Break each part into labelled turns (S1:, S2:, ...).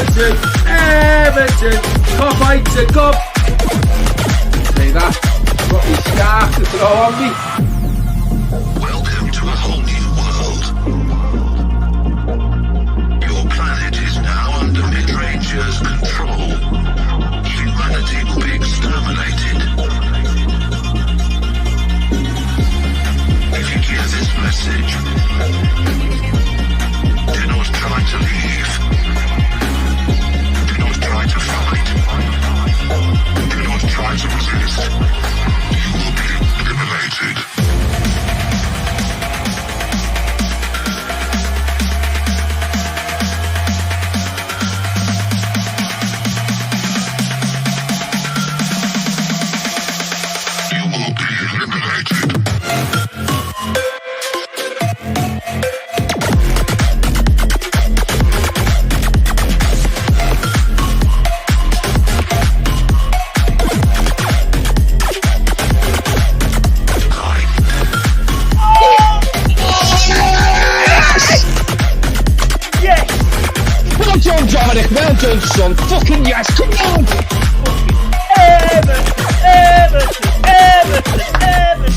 S1: Everton, Everton, Cop hides a cup. Say that, got me scarf to throw on me.
S2: Welcome to a whole new world. Your planet is now under mid-rangers' control. Humanity will be exterminated. If you hear this message, do not try to leave. Do not try to fight. Do not try to resist. You will be eliminated. You will be eliminated.
S3: Well done, son. Fucking yes. Come on.
S4: Everton, Everton, Everton, Everton.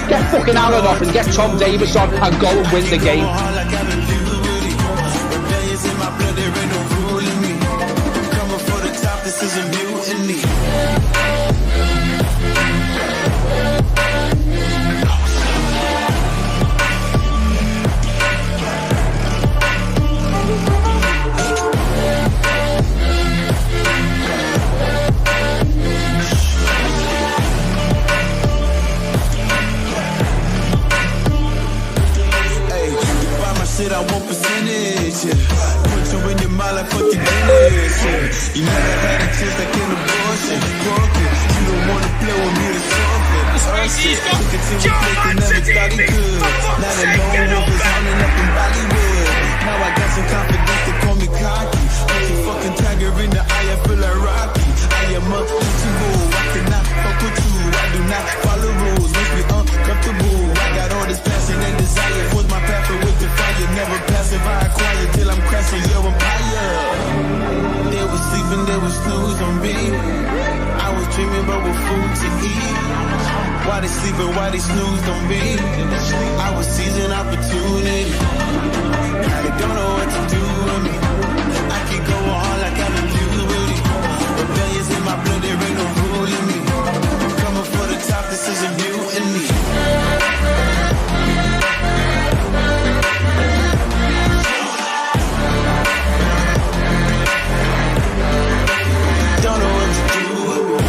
S3: Get fucking Aaron off and get Tom Davis on and go and win the game.
S5: Shit, I want percentage, yeah. Put you in your mind like fucking Dennis, yeah. You never had a chance like an abortion. Broken, you don't wanna play with me to solve it. Shit, we continue playing, never thought it could. Not alone, wolf is hunting up in Bollywood. Now I got some confidence to call me cocky. Like a fucking tiger in the eye, I feel like Rocky. I am untouchable, I cannot fuck with you. I do not follow rules, make me uncomfortable. I got all this passion and desire, force my path with the fire. Never passive, I acquire till I'm crashing your empire. They were sleeping, they were snooze on me. I was dreaming about what food to eat. Why they sleeping, why they snoozed on me? I was seizing opportunity. Now they don't know what to do with me. I can go on like I'm in puberty. Rebellions in my blood, there ain't no rule in me. Coming for the top, this is a mutiny. Don't know what to do with me.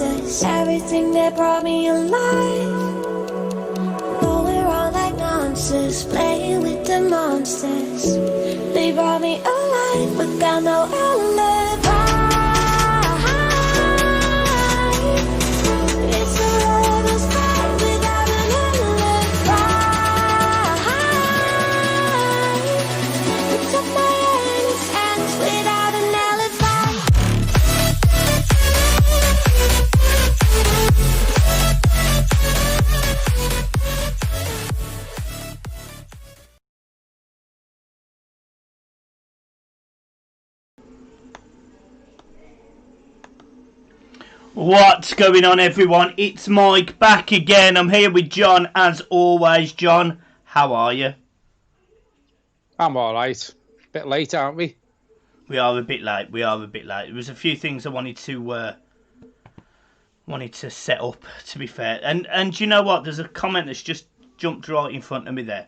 S6: monsters, everything that brought me alive. Going around like monsters, playing with the monsters. They brought me alive, but got no alibi. It's a rebel's fight without an alibi. It's up my hands without an alibi.
S4: What's going on, everyone? It's Mike back again. I'm here with John as always. John, how are you?
S3: I'm alright. Bit late, aren't we?
S4: We are a bit late. There was a few things I wanted to set up, to be fair. And you know what? There's a comment that's just jumped right in front of me there.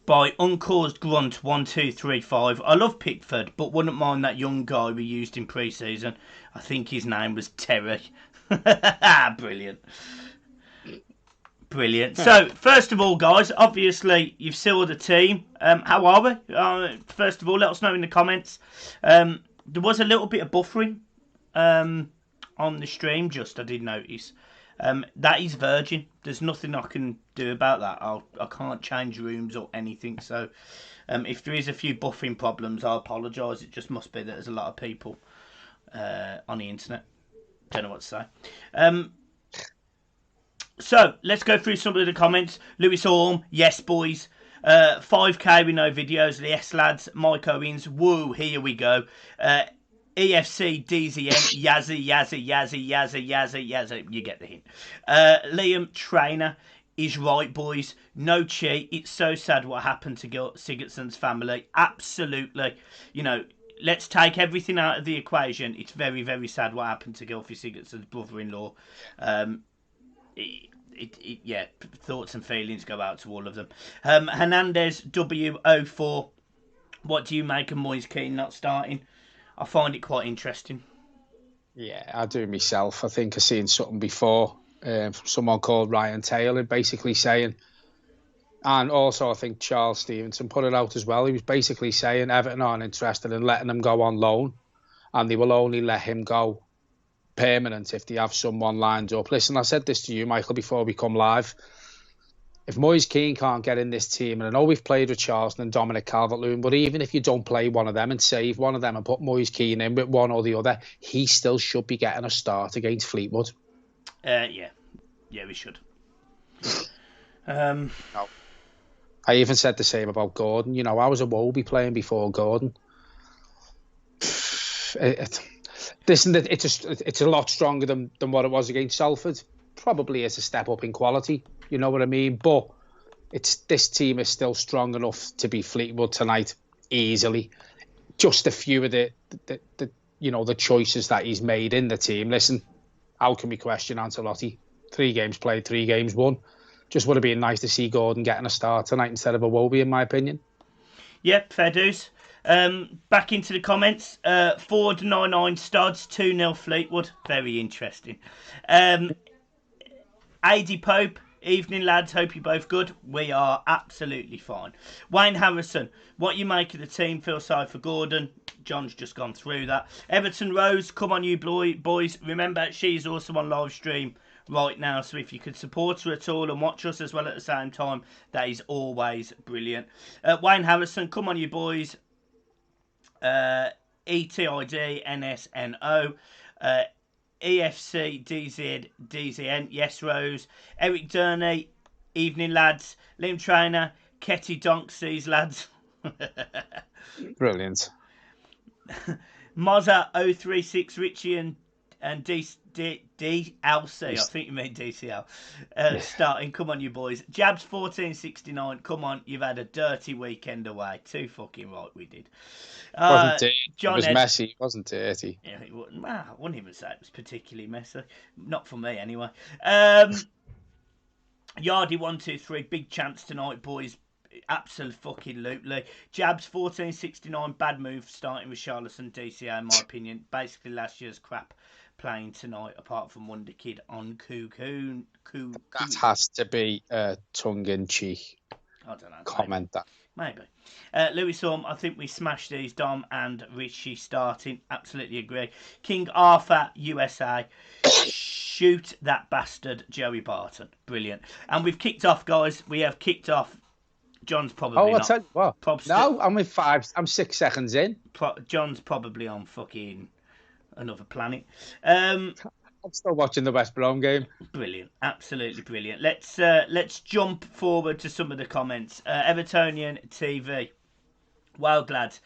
S4: By Uncaused Grunt 1235. I love Pickford, but wouldn't mind that young guy we used in pre-season. I think his name was Terry. Brilliant. So, first of all, guys, obviously you've sealed the team. How are we? First of all, let us know in the comments. There was a little bit of buffering on the stream, I did notice. That is Virgin. There's nothing I can do about that. I can't change rooms or anything. So if there is a few buffering problems, I apologise. It just must be that there's a lot of people on the internet. Don't know what to say. So let's go through some of the comments. Lewis Orm, yes boys. 5k with no videos. Yes lads. Mike Owens, woo, here we go. EFC, DZN, Yazzie. You get the hint. Liam Trainer is right, boys. No cheat. It's so sad what happened to Sigurdsson's family. Absolutely. You know, let's take everything out of the equation. It's very, very sad what happened to Gylfi Sigurdsson's brother-in-law. Yeah, thoughts and feelings go out to all of them. Hernandez W04. What do you make of Moise Keane not starting? I find it quite interesting.
S3: Yeah, I do myself. I think I've seen something before from someone called Ryan Taylor basically saying, and also I think Charles Stevenson put it out as well. He was basically saying Everton aren't interested in letting him go on loan, and they will only let him go permanent if they have someone lined up. Listen, I said this to you, Michael, before we come live. If Moise Keane can't get in this team, and I know we've played with Charleston and Dominic Calvert-Lewin, but even if you don't play one of them and save one of them and put Moise Keane in with one or the other, he still should be getting a start against Fleetwood.
S4: Yeah, we should.
S3: No. I even said the same about Gordon. You know, I was a Wobie playing before Gordon. It's a lot stronger than what it was against Salford. Probably is a step up in quality. You know what I mean? But this team is still strong enough to beat Fleetwood tonight easily. Just a few of the choices that he's made in the team. Listen, how can we question Ancelotti? 3 games played, 3 games won. Just would have been nice to see Gordon getting a start tonight instead of a Wobie, in my opinion. Yep,
S4: fair dues. Back into the comments. Ford 99 Studs 2-0 Fleetwood. Very interesting. AD Pope. Evening lads, hope you're both good. We are absolutely fine. Wayne Harrison, what you make of the team? Feel sorry for Gordon. John's just gone through that. Everton Rose, come on you boys. Remember, she's also on live stream right now, so if you could support her at all and watch us as well at the same time, that is always brilliant. Wayne Harrison, come on you boys. ETID NSNO. EFC DZN, yes Rose. Eric Durney, evening lads. Liam Trainer, Ketty Donksies lads.
S3: Brilliant.
S4: Mozza 036 Richie and DLC. I think you mean DCL. Starting, come on you boys. Jabs 1469, come on, you've had a dirty weekend away. Too fucking right we did.
S3: Wasn't dirty.
S4: John
S3: it was
S4: Ed,
S3: messy, it wasn't dirty.
S4: Yeah, I wouldn't even say it was particularly messy. Not for me anyway. Yardy 123, big chance tonight boys. Absolutely. Jabs 1469, bad move starting with Charleston DCA, in my opinion. Basically, last year's crap playing tonight, apart from Wonder Kid on Cocoon.
S3: That has to be a tongue-in-cheek
S4: I don't know.
S3: comment.
S4: Maybe. Louis Orm, I think we smashed these. Dom and Richie starting. Absolutely agree. King Arthur, USA. Shoot that bastard, Joey Barton. Brilliant. And we've kicked off, guys. We have kicked off. John's probably not.
S3: Tell you what. No, I'm with 5. I'm 6 seconds in.
S4: John's probably on fucking another planet.
S3: I'm still watching the West Brom game.
S4: Brilliant, absolutely brilliant. Let's jump forward to some of the comments. Evertonian TV. Wow, glad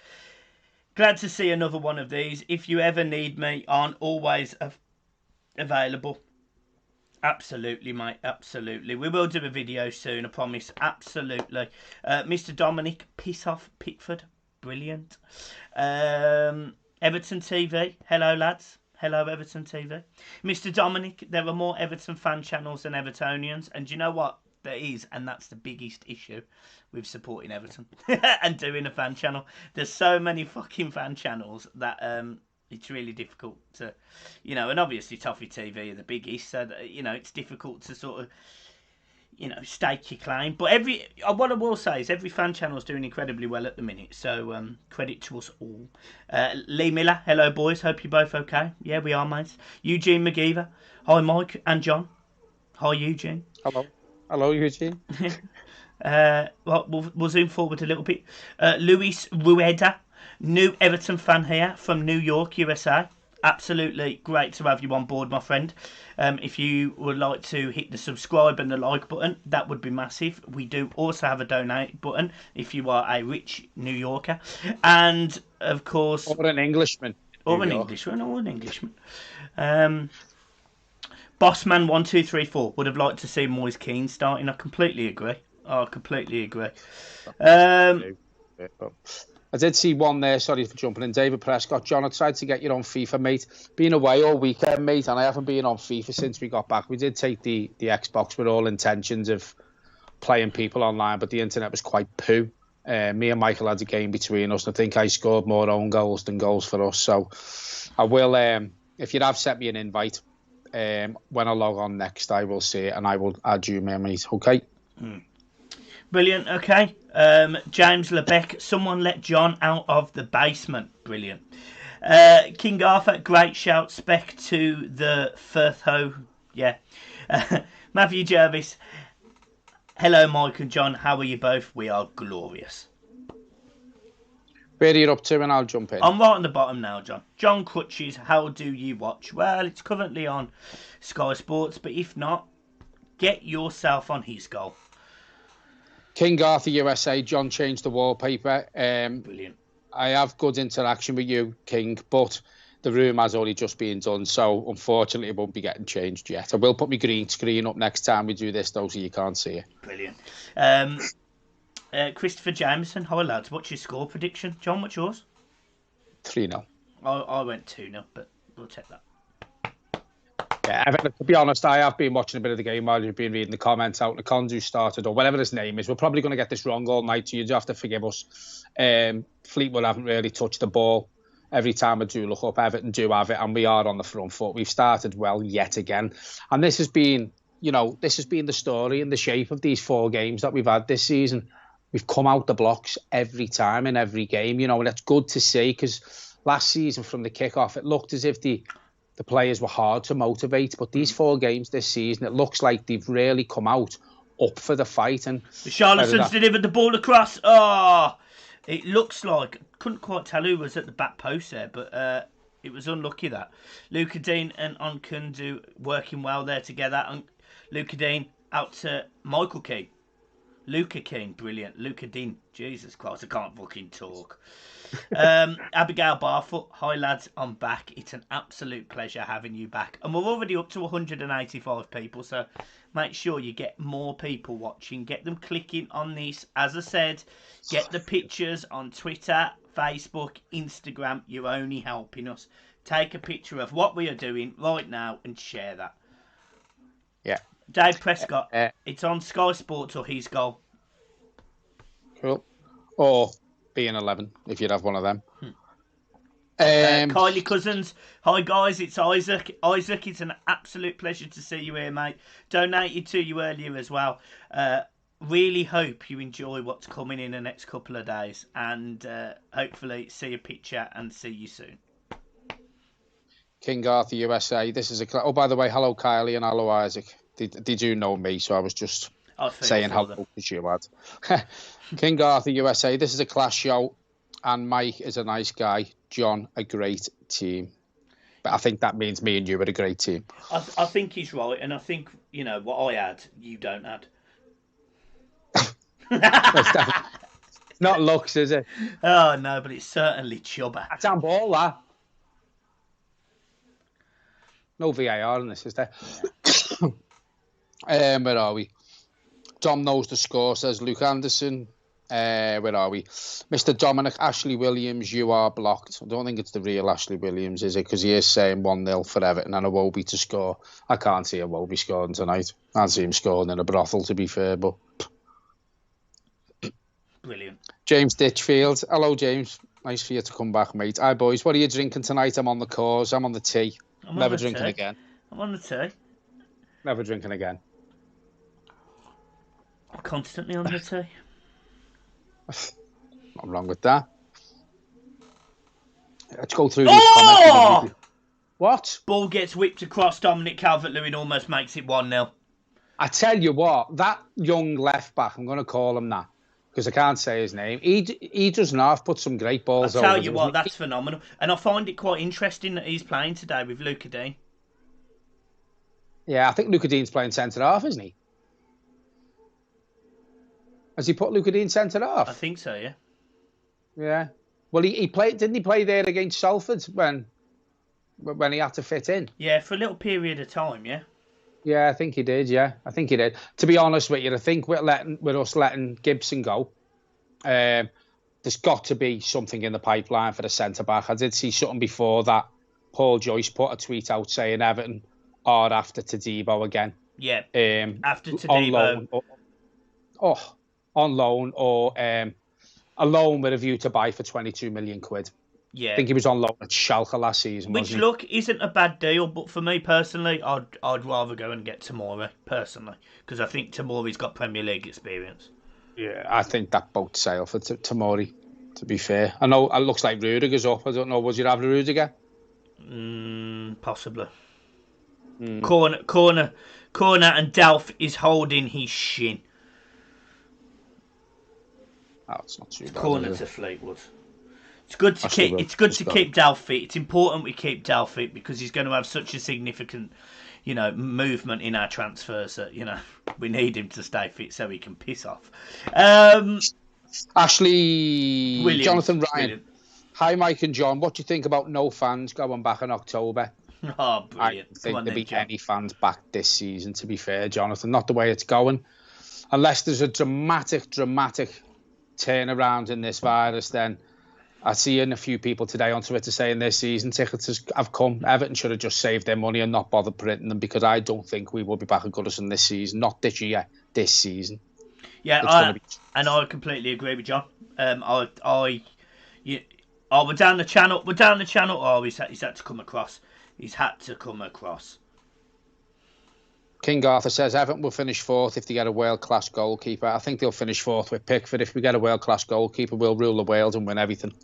S4: to see another one of these. If you ever need me, I'm always available. Absolutely, mate. Absolutely. We will do a video soon, I promise. Absolutely. Mr. Dominic, piss off Pickford. Brilliant. Everton TV. Hello, lads. Hello, Everton TV. Mr. Dominic, there are more Everton fan channels than Evertonians. And do you know what? There is, and that's the biggest issue with supporting Everton and doing a fan channel. There's so many fucking fan channels that it's really difficult to, and obviously Toffee TV are the biggest, so that, it's difficult to sort of, stake your claim. But what I will say is every fan channel is doing incredibly well at the minute, so credit to us all. Lee Miller, hello boys, hope you're both okay. Yeah, we are, mate. Eugene McGeever, hi Mike and John. Hi Eugene.
S3: Hello Eugene.
S4: We'll zoom forward a little bit. Luis Rueda, new Everton fan here from New York, USA. Absolutely great to have you on board, my friend. If you would like to hit the subscribe and the like button, that would be massive. We do also have a donate button if you are a rich New Yorker. And, of course...
S3: Or an Englishman.
S4: Bossman1234 would have liked to see Moise Keane starting. I completely agree.
S3: I did see one there, sorry for jumping in. David Prescott, John, I tried to get you on FIFA, mate. Been away all weekend, mate, and I haven't been on FIFA since we got back. We did take the Xbox with all intentions of playing people online, but the internet was quite poo. Me and Michael had a game between us, and I think I scored more own goals than goals for us. So I will, if you have sent me an invite, when I log on next, I will see it, and I will add you, mate, okay?
S4: Brilliant, okay. James Lebec, someone let John out of the basement. Brilliant. King Arthur, great shout. Spec to the Firtho. Yeah. Matthew Jervis, hello Mike and John, how are you both? We are glorious.
S3: Where are you up to, and I'll jump in.
S4: I'm right on the bottom now, John. John Crutches, how do you watch? Well, it's currently on Sky Sports, but if not, get yourself on his goal.
S3: King Arthur USA, John changed the wallpaper.
S4: Brilliant.
S3: I have good interaction with you, King, but the room has only just been done, so unfortunately it won't be getting changed yet. I will put my green screen up next time we do this, though, so you can't see it.
S4: Brilliant. Christopher Jameson, hi lads, what's your score prediction? John, what's yours?
S3: 3-0.
S4: I went 2-0, but we'll take that.
S3: Yeah, to be honest, I have been watching a bit of the game while you've been reading the comments out. The Condu started, or whatever his name is. We're probably going to get this wrong all night, so you do have to forgive us. Fleetwood haven't really touched the ball. Every time I do look up, Everton do have it, and we are on the front foot. We've started well yet again. And this has been, the story and the shape of these 4 games that we've had this season. We've come out the blocks every time in every game, and it's good to see, because last season from the kick-off, it looked as if the players were hard to motivate, but these 4 games this season, it looks like they've really come out up for the fight. And
S4: the Charlatans delivered the ball across. Oh, it looks like, couldn't quite tell who was at the back post there, but it was unlucky that. Luca Dean and Onkundu working well there together. And Luca Dean out to Michael Keane. Luca Keane, brilliant. Luca Dean, Jesus Christ, I can't fucking talk. Abigail Barfoot, hi lads, I'm back. It's an absolute pleasure having you back. And we're already up to 185 people, so make sure you get more people watching. Get them clicking on this. As I said, get the pictures on Twitter, Facebook, Instagram. You're only helping us. Take a picture of what we are doing right now and share that.
S3: Yeah.
S4: Dave Prescott, it's on Sky Sports or his goal.
S3: Cool. Or being 11, if you'd have one of them.
S4: Kylie Cousins. Hi, guys. It's Isaac. Isaac, it's an absolute pleasure to see you here, mate. Donated to you earlier as well. Really hope you enjoy what's coming in the next couple of days. And hopefully see a picture and see you soon.
S3: King Arthur, USA. This is a... Oh, by the way, hello, Kylie, and hello, Isaac. Did you know me? So I was just saying hello because you had. King Arthur, USA. This is a class show. And Mike is a nice guy. John, a great team. But I think that means me and you are a great team.
S4: I think he's right. And I think, you know, what I had, you don't add.
S3: Not looks, is it?
S4: Oh, no, but it's certainly chubber.
S3: That's handball, that. No VAR in this, is there? Where are we? Dom knows the score, says Luke Anderson. Where are we? Mr. Dominic Ashley Williams, you are blocked. I don't think it's the real Ashley Williams, is it? Because he is saying 1-0 for Everton and Iwobi to score. I can't see Iwobi scoring tonight. I can't see him scoring in a brothel, to be fair, but...
S4: Brilliant.
S3: James Ditchfield. Hello, James. Nice for you to come back, mate. Hi, boys. What are you drinking tonight? I'm on the cause. I'm on the tea. Never drinking again.
S4: I'm on the tea.
S3: Never drinking again.
S4: I'm constantly on the tea.
S3: Not wrong with that. Let's go through these comments. What?
S4: Ball gets whipped across Dominic Calvert-Lewin, almost makes it 1-0.
S3: I tell you what, that young left back, I'm going to call him that, because I can't say his name. He doesn't have put some great balls over.
S4: I tell you what, that's phenomenal. And I find it quite interesting that he's playing today with Luca Dean.
S3: Yeah, I think Luca Dean's playing centre-half, isn't he? Has he put Luca Dean centre-half?
S4: I think so, yeah.
S3: Yeah. Well, he played. Didn't he play there against Salford when he had to fit in?
S4: Yeah, for a little period of time, yeah.
S3: Yeah, I think he did. Yeah, I think he did. To be honest with you, I think with us letting Gibson go, there's got to be something in the pipeline for the centre back. I did see something before that. Paul Joyce put a tweet out saying Everton are after Tadibo again.
S4: Yeah. After Tadibo.
S3: On loan or a loan with a view to buy for 22 million quid.
S4: Yeah.
S3: I think he was on loan at Schalke last season.
S4: Which, look, isn't a bad deal, but for me personally, I'd rather go and get Tomori, personally, because I think Tomori's got Premier League experience.
S3: Yeah, I think that boat sailed for Tomori, to be fair. I know it looks like Rudiger's up. I don't know, would you have Rudiger?
S4: Possibly. Corner, and Delph is holding his shin.
S3: Oh, it's not too bad.
S4: Corner to Fleetwood. It's good to keep. It's good to keep Delph fit. It's important we keep Delph fit because he's going to have such a significant, movement in our transfers that we need him to stay fit so he can piss off.
S3: Ashley
S4: Williams,
S3: Jonathan Ryan.
S4: brilliant.
S3: Hi, Mike and John. What do you think about no fans going back in October?
S4: Oh, brilliant!
S3: I think there'll be any fans back this season. To be fair, Jonathan, not the way it's going. Unless there's a dramatic turnaround in this virus, then I see a few people today on Twitter saying their season tickets have come. Everton should have just saved their money and not bothered printing them because I don't think we will be back at Goodison this season. Not this year, this season.
S4: Yeah, I completely agree with John. We're down the channel. Oh, he's had to come across. He's had to come across.
S3: King Arthur says Everton will finish fourth if they get a world-class goalkeeper. I think they'll finish fourth with Pickford. If we get a world-class goalkeeper, we'll rule the world and win everything.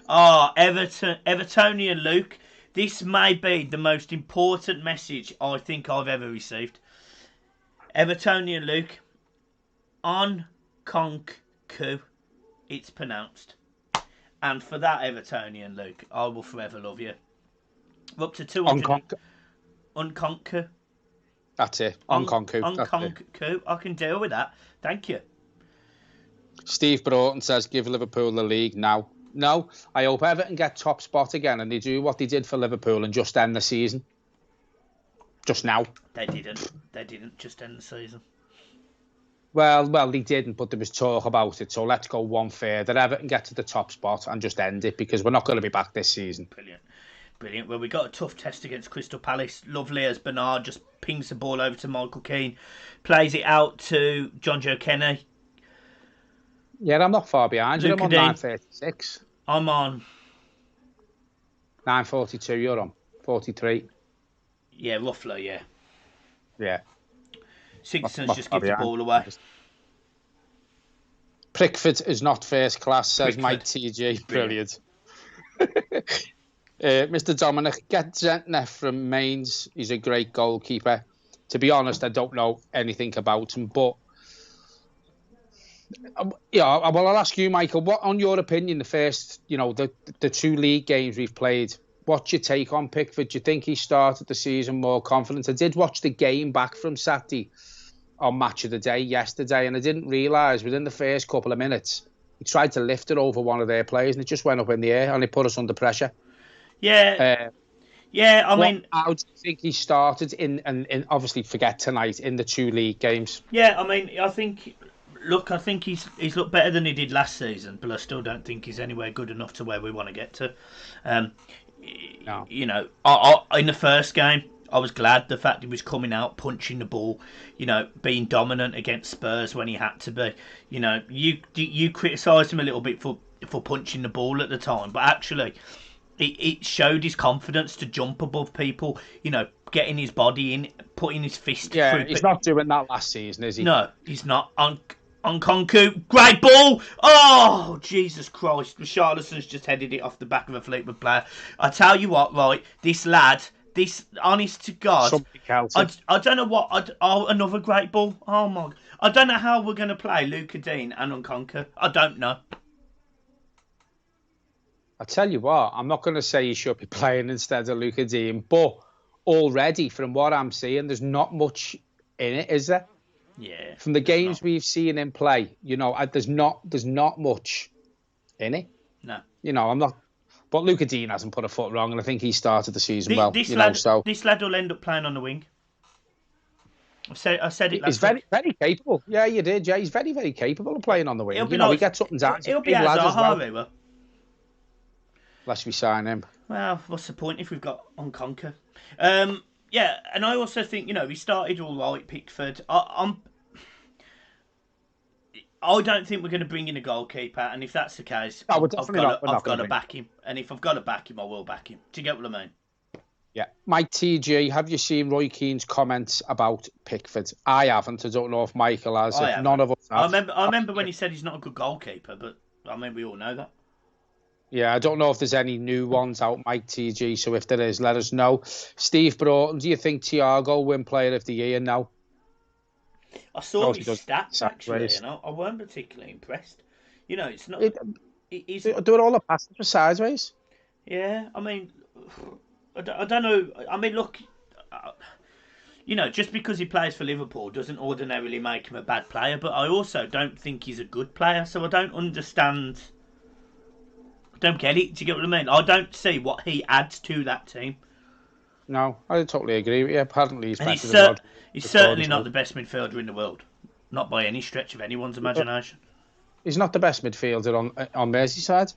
S4: Evertonian Luke, this may be the most important message I think I've ever received. Evertonian Luke, on Conku, it's pronounced. And for that, Evertonian Luke, I will forever love you. We're up to 200. Unconku.
S3: That's it. Unconku.
S4: Unconku. I can deal with that. Thank you.
S3: Steve Broughton says, give Liverpool the league now. No, I hope Everton get top spot again and they do what they did for Liverpool and just end the season. Just now.
S4: They didn't. They didn't just end the season.
S3: Well, they didn't, but there was talk about it. So let's go one further. Everton get to the top spot and just end it because we're not going to be back this season.
S4: Brilliant. Well, we got a tough test against Crystal Palace. Lovely as Bernard just pings the ball over to Michael Keane. Plays it out to John Joe Kenny.
S3: Yeah, I'm not far behind you. I'm on
S4: Dean.
S3: 936.
S4: I'm on
S3: 942. You're on 43.
S4: Yeah, roughly. Yeah.
S3: Yeah.
S4: Sixton's just give the ball away.
S3: Pickford is not first class, says Mike TG. Brilliant. Mr. Dominic, get Zentner from Mainz. He's a great goalkeeper. To be honest, I don't know anything about him, but yeah, well, I'll ask you, Michael. What, on your opinion, the first, the 2 league games we've played, what's your take on Pickford? Do you think he started the season more confident? I did watch the game back from Saturday on Match of the Day yesterday, and I didn't realise within the first couple of minutes he tried to lift it over one of their players and it just went up in the air and it put us under pressure.
S4: Yeah.
S3: How do you think he started in obviously forget tonight in the 2 league games?
S4: Yeah, I think he's looked better than he did last season, but I still don't think he's anywhere good enough to where we want to get to.
S3: No.
S4: In the first game, I was glad the fact he was coming out, punching the ball, being dominant against Spurs when he had to be. You criticised him a little bit for punching the ball at the time, but actually it showed his confidence to jump above people, getting his body in, putting his fist through.
S3: Yeah, he's not doing that last season, is he?
S4: No, he's not. On Konku, great ball! Oh, Jesus Christ. Richarlison's just headed it off the back of a Fleetwood player. I tell you what, right, this lad, honest to God, I don't know what. Another great ball. Oh my! I don't know how we're going to play Luca Dean and Nkunku. I don't know.
S3: I tell you what, I'm not going to say he should be playing instead of Luca Dean, but already from what I'm seeing, there's not much in it, is there?
S4: Yeah.
S3: From the games we've seen him play, there's not much in it.
S4: No.
S3: I'm not. But Luca Dean hasn't put a foot wrong, and I think he started the season well.
S4: This lad will end up playing on the wing. I said it last
S3: He's very, very capable. Yeah, you did. Yeah, he's very, very capable of playing on the wing. He gets up and down.
S4: He'll be Zaha,
S3: Unless we sign him.
S4: Well, what's the point if we've got Nkunku? Yeah, and I also think, he started all right, Pickford. I don't think we're going to bring in a goalkeeper, and if that's the case, I've got to back him. And if I've got to back him, I will back him. Do you get what I mean?
S3: Yeah. Mike TG, have you seen Roy Keane's comments about Pickford? I haven't. I don't know if Michael has. None of us have.
S4: I remember when he said he's not a good goalkeeper, but we all know that.
S3: Yeah, I don't know if there's any new ones out, Mike TG, so if there is, let us know. Steve Broughton, do you think Thiago will win Player of the Year now?
S4: I saw his stats, actually, and I weren't particularly impressed. It's not... He's
S3: doing all the passes for sideways.
S4: Yeah, I don't know. Look, just because he plays for Liverpool doesn't ordinarily make him a bad player, but I also don't think he's a good player, so I don't understand... don't get it. Do you get what I mean? I don't see what he adds to that team.
S3: No, I totally agree with you. Apparently he's better
S4: than Rod. He's certainly not the best midfielder in the world. Not by any stretch of anyone's imagination.
S3: He's not the best midfielder on Merseyside.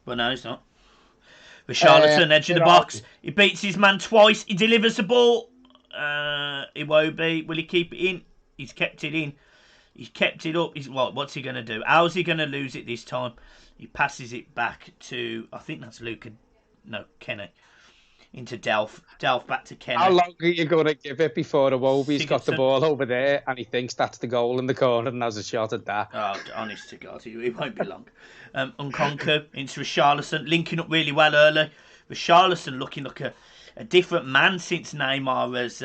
S4: Well, no, he's not. Richarlison, edge of the box. He beats his man twice. He delivers the ball. He won't be. Will he keep it in? He's kept it in. He's kept it up. What's he going to do? How's he going to lose it this time? He passes it back to, I think that's Kenny. Into Delph back to Kenny.
S3: How long are you going to give it before Iwobi's got the ball over there and he thinks that's the goal in the corner and has a shot at that?
S4: Oh, honest to God, it won't be long. Nkunku into Richarlison, linking up really well early. Richarlison looking like a different man since Neymar has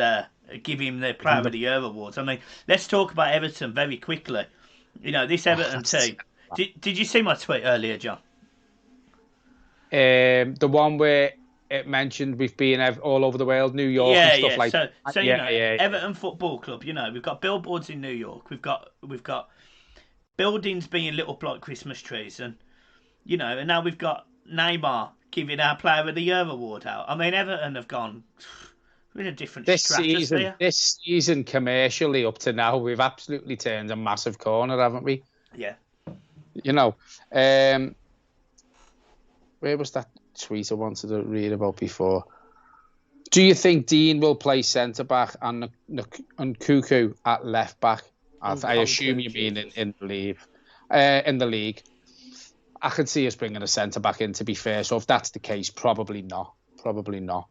S4: given him the Player of the Year awards. Let's talk about Everton very quickly. This Everton team. Did you see my tweet earlier, John?
S3: The one where it mentioned we've been all over the world, New York and stuff like that.
S4: So Everton Football Club, we've got billboards in New York. We've got buildings being lit up like Christmas trees, and and now we've got Neymar giving our Player of the Year award out. Everton have gone in a different stratosphere.
S3: This season, commercially up to now, we've absolutely turned a massive corner, haven't we?
S4: Yeah.
S3: Where was that tweet I wanted to read about before? Do you think Dean will play centre back and Cuckoo at left back? I assume you mean in the leave. in the league. I could see us bringing a centre back in, to be fair. So if that's the case, probably not. Probably not.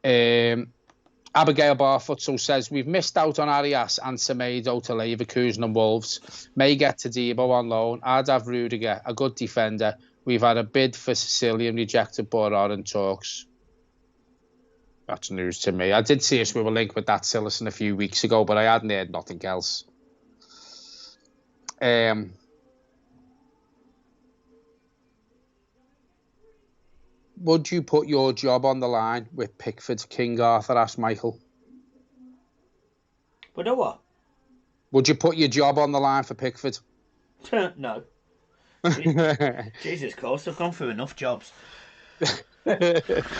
S3: Abigail Barfoot says, we've missed out on Arias and Semedo to Leverkusen and Wolves. May get to Debo on loan. I'd have Rudiger, a good defender. We've had a bid for Sicilian rejected, but are in talks. That's news to me. I did see us with a link with that Sillison a few weeks ago, but I hadn't heard nothing else. Would you put your job on the line with Pickford? King Arthur asked Michael.
S4: But know what?
S3: Would you put your job on the line for Pickford?
S4: No. Jesus Christ, I've gone through enough jobs.
S3: Mikey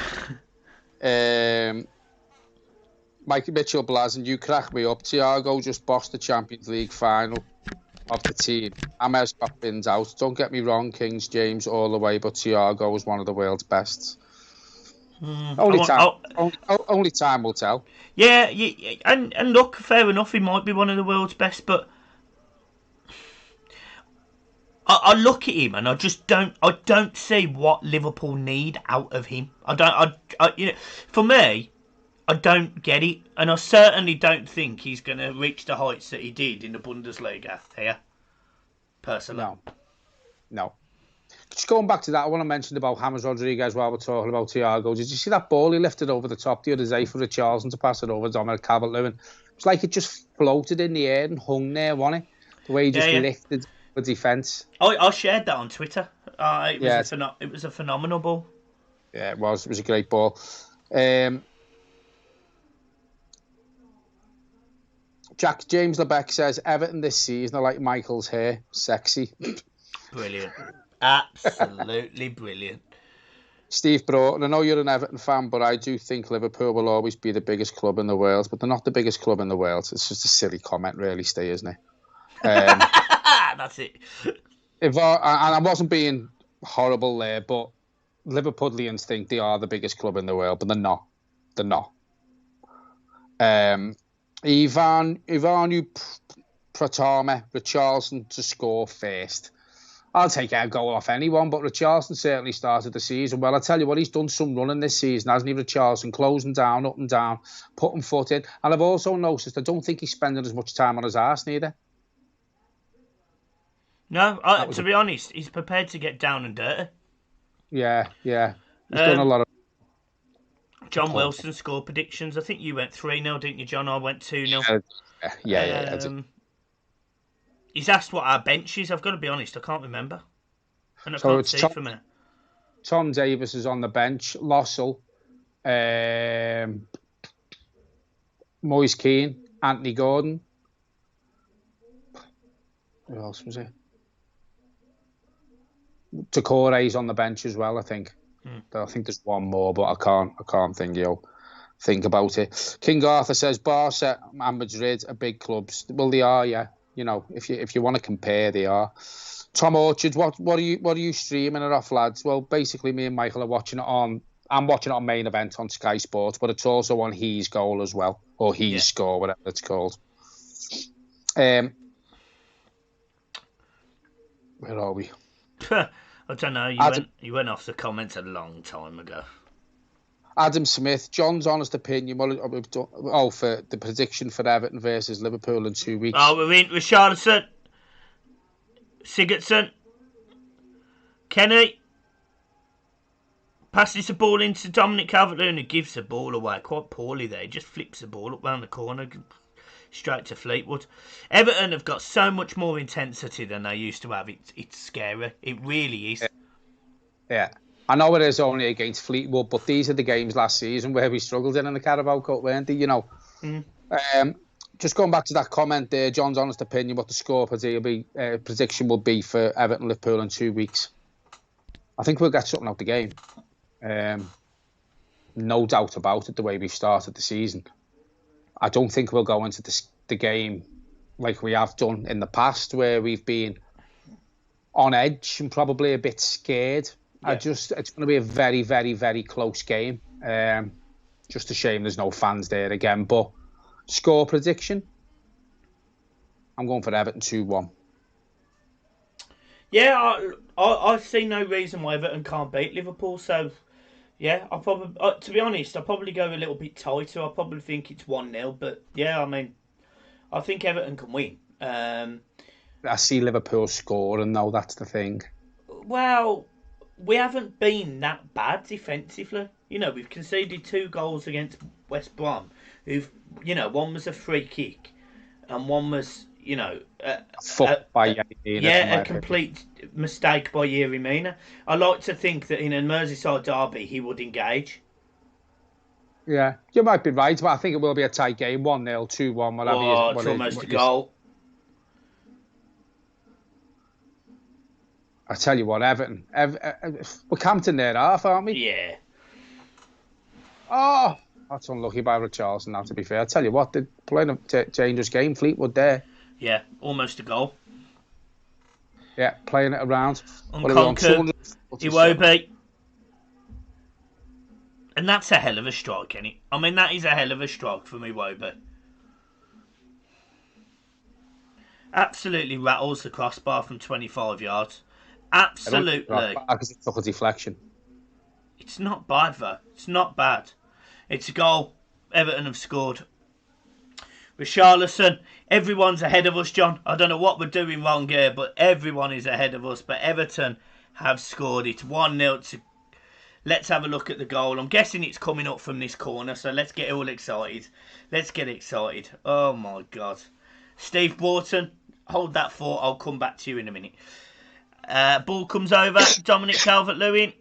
S3: Mitchell Blazen, you crack me up. Thiago just bossed the Champions League final of the team. Ames got binned out. Don't get me wrong, Kings, James, all the way, but Thiago is one of the world's best. Only time will tell.
S4: Yeah, and look, fair enough, he might be one of the world's best, but I look at him and I don't see what Liverpool need out of him. For me, I don't get it, and I certainly don't think he's going to reach the heights that he did in the Bundesliga here, personally.
S3: No. Just going back to that, I want to mention about James Rodriguez while we're talking about Thiago. Did you see that ball he lifted over the top the other day for Richarlison to pass it over Dominic Calvert-Lewin? It was like it just floated in the air and hung there, wasn't it? The way he just lifted the defence.
S4: I shared that on Twitter. It was a phenomenal ball.
S3: Yeah, it was. It was a great ball. James Lebeck says, Everton this season are like Michael's hair. Sexy.
S4: Brilliant. Absolutely brilliant.
S3: Steve Broughton, I know you're an Everton fan, but I do think Liverpool will always be the biggest club in the world, but they're not the biggest club in the world. It's just a silly comment, really, Steve, isn't it?
S4: That's it.
S3: I wasn't being horrible there, but Liverpudlians think they are the biggest club in the world, but they're not. They're not. Ivanu Pratama, Richarlison to score first. I'll take a goal off anyone, but Richarlison certainly started the season well. I tell you what, he's done some running this season, hasn't he, Richarlison? Closing down, up and down, putting foot in. And I've also noticed, I don't think he's spending as much time on his arse neither.
S4: No, to be honest, he's prepared to get down and dirty.
S3: Yeah. He's done a lot of...
S4: John Wilson score predictions. I think you went 3-0, didn't you, John? I went 2-0.
S3: Yeah.
S4: He's asked what our bench is. I've got to be honest, I can't remember. And I can't see from it.
S3: Tom Davis is on the bench. Lossell. Moise Keane. Anthony Gordon. Who else was it? Tokore's on the bench as well, I think. I think there's one more, but I can't think about it. King Arthur says Barca and Madrid are big clubs. Well, they are, yeah. You know, if you want to compare, they are. Tom Orchard, what are you streaming it off, lads? Well, basically, me and Michael are watching it on. I'm watching it on Main Event on Sky Sports, but it's also on He's Goal as well, or He's Score, whatever it's called. Where are we?
S4: I don't know. You went off the comments a long time ago.
S3: Adam Smith, John's honest opinion. We've done, for the prediction for Everton versus Liverpool in 2 weeks.
S4: Oh, we're in Richarlison, Sigurdsson, Kenny. Passes the ball into Dominic Calvert-Lewin, who gives the ball away quite poorly there. He just flips the ball up round the corner, straight to Fleetwood. Everton have got so much more intensity than they used to have. It's scary. It really is.
S3: Yeah. I know it is only against Fleetwood, but these are the games last season where we struggled in the Carabao Cup, weren't they? You know. Just going back to that comment there, John's honest opinion, what the score prediction will be for Everton Liverpool in 2 weeks. I think we'll get something out the game. No doubt about it, the way we've started the season. I don't think we'll go into the game like we have done in the past, where we've been on edge and probably a bit scared. Yeah. It's going to be a very, very, very close game. Just a shame there's no fans there again. But score prediction, I'm going for Everton 2-1.
S4: Yeah, I see no reason why Everton can't beat Liverpool. So, yeah, I probably, to be honest, I'll probably go a little bit tighter. I probably think it's 1-0. But yeah, I mean, I think Everton can win.
S3: I see Liverpool scoring, though. That's the thing.
S4: Well, we haven't been that bad defensively. You know, we've conceded 2 goals against West Brom. One was a free kick, and one was, a complete mistake by Yerry Mina. I like to think that in a Merseyside derby he would engage.
S3: Yeah, you might be right, but I think it will be a tight game, 1-0, 2-1, whatever.
S4: It's almost a goal.
S3: I tell you what, Everton, we're camped in their half, aren't we?
S4: Yeah.
S3: Oh, that's unlucky by Richarlison now, to be fair. I tell you what, they're playing a dangerous game, Fleetwood there.
S4: Yeah, almost a goal.
S3: Yeah, playing it around.
S4: Unconquered, Iwobi. And that's a hell of a strike, isn't it? I mean, that is a hell of a strike from Iwobi. Absolutely rattles the crossbar from 25 yards. Absolutely.
S3: Because it took a deflection.
S4: It's not bad, though. It's not bad. It's a goal. Everton have scored. Richarlison, everyone's ahead of us, John. I don't know what we're doing wrong here, but everyone is ahead of us. But Everton have scored. It's 1-0. Let's have a look at the goal. I'm guessing it's coming up from this corner, so let's get all excited. Let's get excited. Oh, my God. Steve Broughton, hold that thought. I'll come back to you in a minute. Ball comes over. Dominic Calvert-Lewin.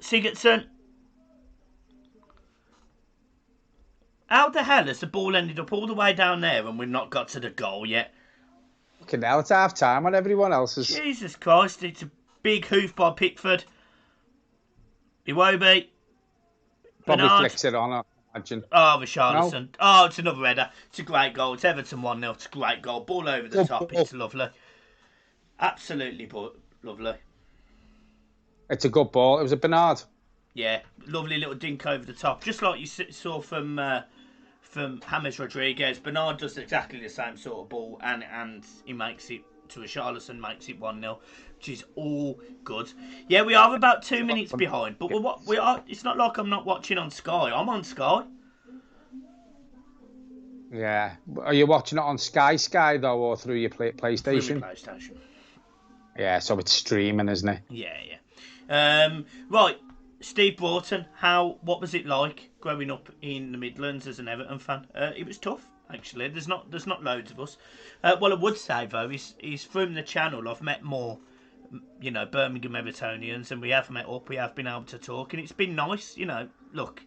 S4: Sigurdsson. How the hell has the ball ended up all the way down there and we've not got to the goal yet?
S3: Fucking hell, it's half time on everyone else's.
S4: Jesus Christ, it's a big hoof by Pickford. Iwobi.
S3: Probably
S4: Bernard.
S3: flicks it on, I imagine.
S4: Oh, Richarlison. No. Oh, it's another header. It's a great goal. It's Everton 1-0. It's a great goal. Ball over the top. It's lovely. Absolutely lovely. It's
S3: a good ball. It was a Bernard.
S4: Yeah, lovely little dink over the top. Just like you saw from James Rodriguez. Bernard does exactly the same sort of ball, and he makes it to Richarlison, makes it 1-0, which is all good. Yeah, we are about 2 minutes behind, but we are. It's not like I'm not watching on Sky. I'm on Sky.
S3: Yeah. Are you watching it on Sky though, or through your PlayStation?
S4: Through my PlayStation.
S3: Yeah, so it's streaming, isn't it?
S4: Yeah. Right. Steve Broughton, what was it like growing up in the Midlands as an Everton fan? It was tough, actually. There's not loads of us. What I would say though is from the channel I've met more, Birmingham Evertonians, and we have met up. We have been able to talk, and it's been nice. Look,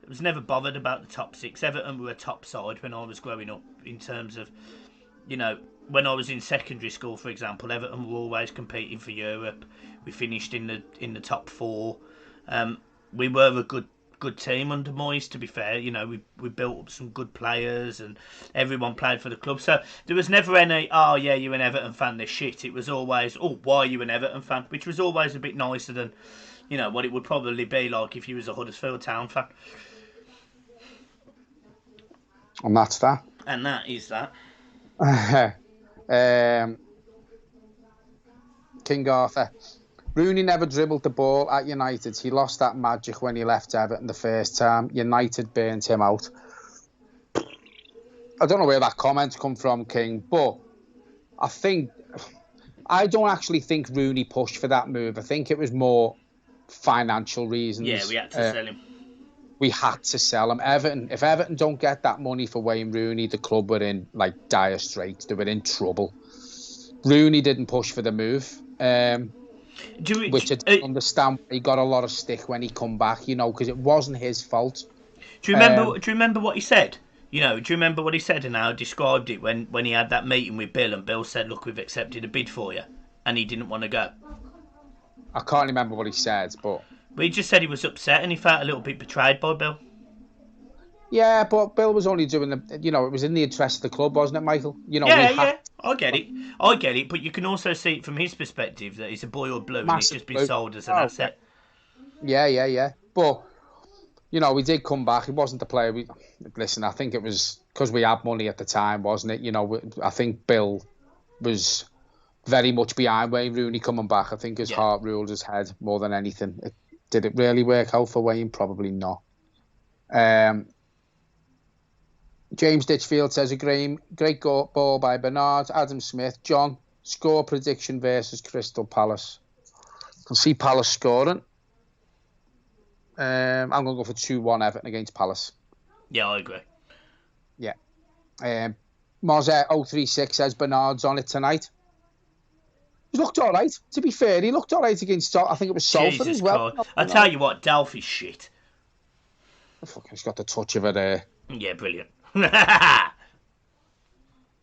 S4: I was never bothered about the top 6. Everton were a top side when I was growing up. In terms of, when I was in secondary school, for example, Everton were always competing for Europe. We finished in the top 4. We were a good team under Boyz, to be fair. We built up some good players and everyone played for the club. So there was never any, oh yeah, you're an Everton fan, they're shit. It was always, oh, why are you an Everton fan? Which was always a bit nicer than, what it would probably be like if you was a Huddersfield Town fan.
S3: And that's that.
S4: And that is that.
S3: King Arthur. Rooney never dribbled the ball at United. He lost that magic when he left Everton the first time. United burnt him out. I don't know where that comment's come from, King, but I don't actually think Rooney pushed for that move. I think it was more financial reasons.
S4: Yeah, we had to sell him.
S3: We had to sell him. If Everton don't get that money for Wayne Rooney, the club were in dire straits. They were in trouble. Rooney didn't push for the move. Which I don't understand. He got a lot of stick when he come back, because it wasn't his fault.
S4: Do you remember what he said? Do you remember what he said and how he described it when he had that meeting with Bill, and Bill said, "Look, we've accepted a bid for you," and he didn't want to go?
S3: I can't remember what he said, but
S4: he just said he was upset and he felt a little bit betrayed by Bill.
S3: Yeah, but Bill was only doing it was in the interest of the club, wasn't it, Michael?
S4: I get it, but you can also see it from his perspective that he's a boyhood blue and he's just been sold as an asset.
S3: Yeah. But, we did come back. He wasn't the player. Listen, I think it was because we had money at the time, wasn't it? I think Bill was very much behind Wayne Rooney coming back. I think his heart ruled his head more than anything. Did it really work out for Wayne? Probably not. James Ditchfield says a great ball by Bernard. Adam Smith. John, score prediction versus Crystal Palace. Can see Palace scoring. I'm going to go for 2-1 Everton against Palace.
S4: Yeah, I agree.
S3: Yeah. Mozer036 says Bernard's on it tonight. He looked all right. To be fair, he looked all right against, I think it was Salford as well.
S4: I tell you what, Delphi's shit.
S3: He's got the touch of it there.
S4: Yeah, brilliant.
S3: Do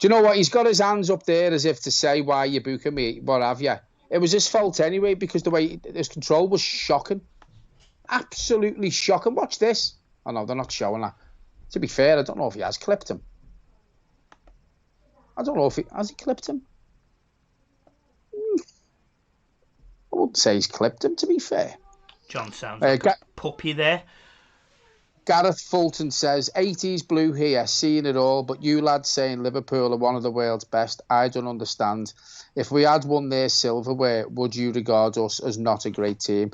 S3: you know what? He's got his hands up there as if to say, why you booking me? What have you? It was his fault anyway, because the way his control was shocking. Absolutely shocking. Watch this. Oh no, they're not showing that. To be fair, I don't know if he has clipped him. I don't know if has he clipped him. I wouldn't say he's clipped him, to be fair.
S4: John sounds like a puppy there.
S3: Gareth Fulton says, 80s blue here, seeing it all, but you lads saying Liverpool are one of the world's best, I don't understand. If we had won their silverware, would you regard us as not a great team?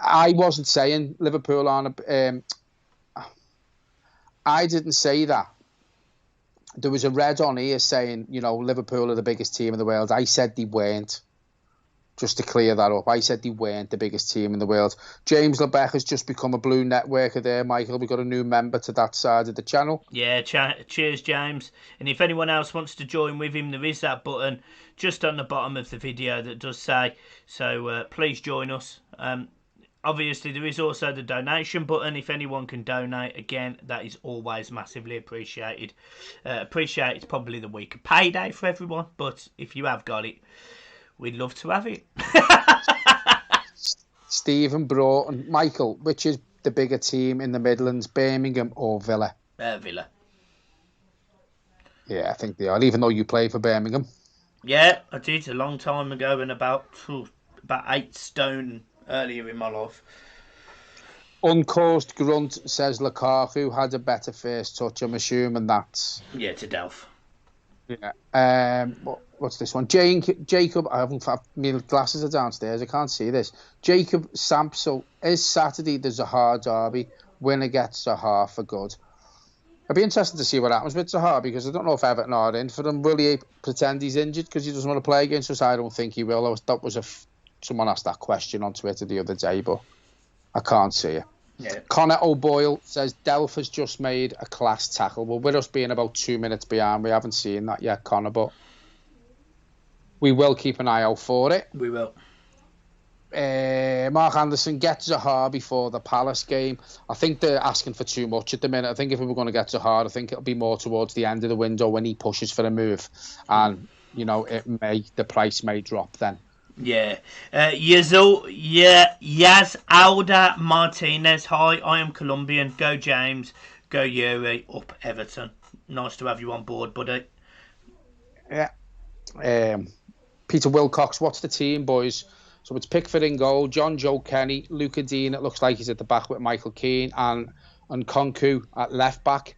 S3: I wasn't saying Liverpool aren't I didn't say that. There was a red on here saying, Liverpool are the biggest team in the world. I said they weren't. Just to clear that up, I said they weren't the biggest team in the world. James Lebec has just become a blue networker there, Michael. We've got a new member to that side of the channel.
S4: Yeah, cheers, James. And if anyone else wants to join with him, there is that button just on the bottom of the video that does say. So please join us. Obviously, there is also the donation button. If anyone can donate, again, that is always massively appreciated. Appreciate it's probably the week of payday for everyone, but if you have got it, we'd love to have it.
S3: Stephen Broughton. Michael, which is the bigger team in the Midlands, Birmingham or Villa?
S4: Villa.
S3: Yeah, I think they are, even though you play for Birmingham.
S4: Yeah, I did a long time ago and about 8 stone earlier in my life.
S3: Uncaused Grunt says Lukaku had a better first touch. I'm assuming that's...
S4: Yeah, to Delph.
S3: Yeah. What's this one? Jacob, my glasses are downstairs. I can't see this. Jacob Sampson, is Saturday the Zaha derby? Winner gets Zaha for good. I'd be interested to see what happens with Zaha, because I don't know if Everton are in for him. Will he pretend he's injured because he doesn't want to play against us? I don't think he will. Someone asked that question on Twitter the other day, but I can't see it.
S4: Yeah.
S3: Connor O'Boyle says Delph has just made a class tackle. Well, with us being about 2 minutes behind, we haven't seen that yet, Connor, but we will keep an eye out for it.
S4: We will.
S3: Mark Anderson gets Zaha before the Palace game. I think they're asking for too much at the minute. I think if we were going to get Zaha, I think it'll be more towards the end of the window when he pushes for a move, and the price may drop then.
S4: Yeah. Yaz Alda Martinez. Hi, I am Colombian. Go James. Go Yuri. Up Everton. Nice to have you on board, buddy.
S3: Yeah. Peter Wilcox, what's the team, boys? So it's Pickford in goal, John Joe Kenny, Luca Dean, it looks like he's at the back with Michael Keane, and Konku at left back.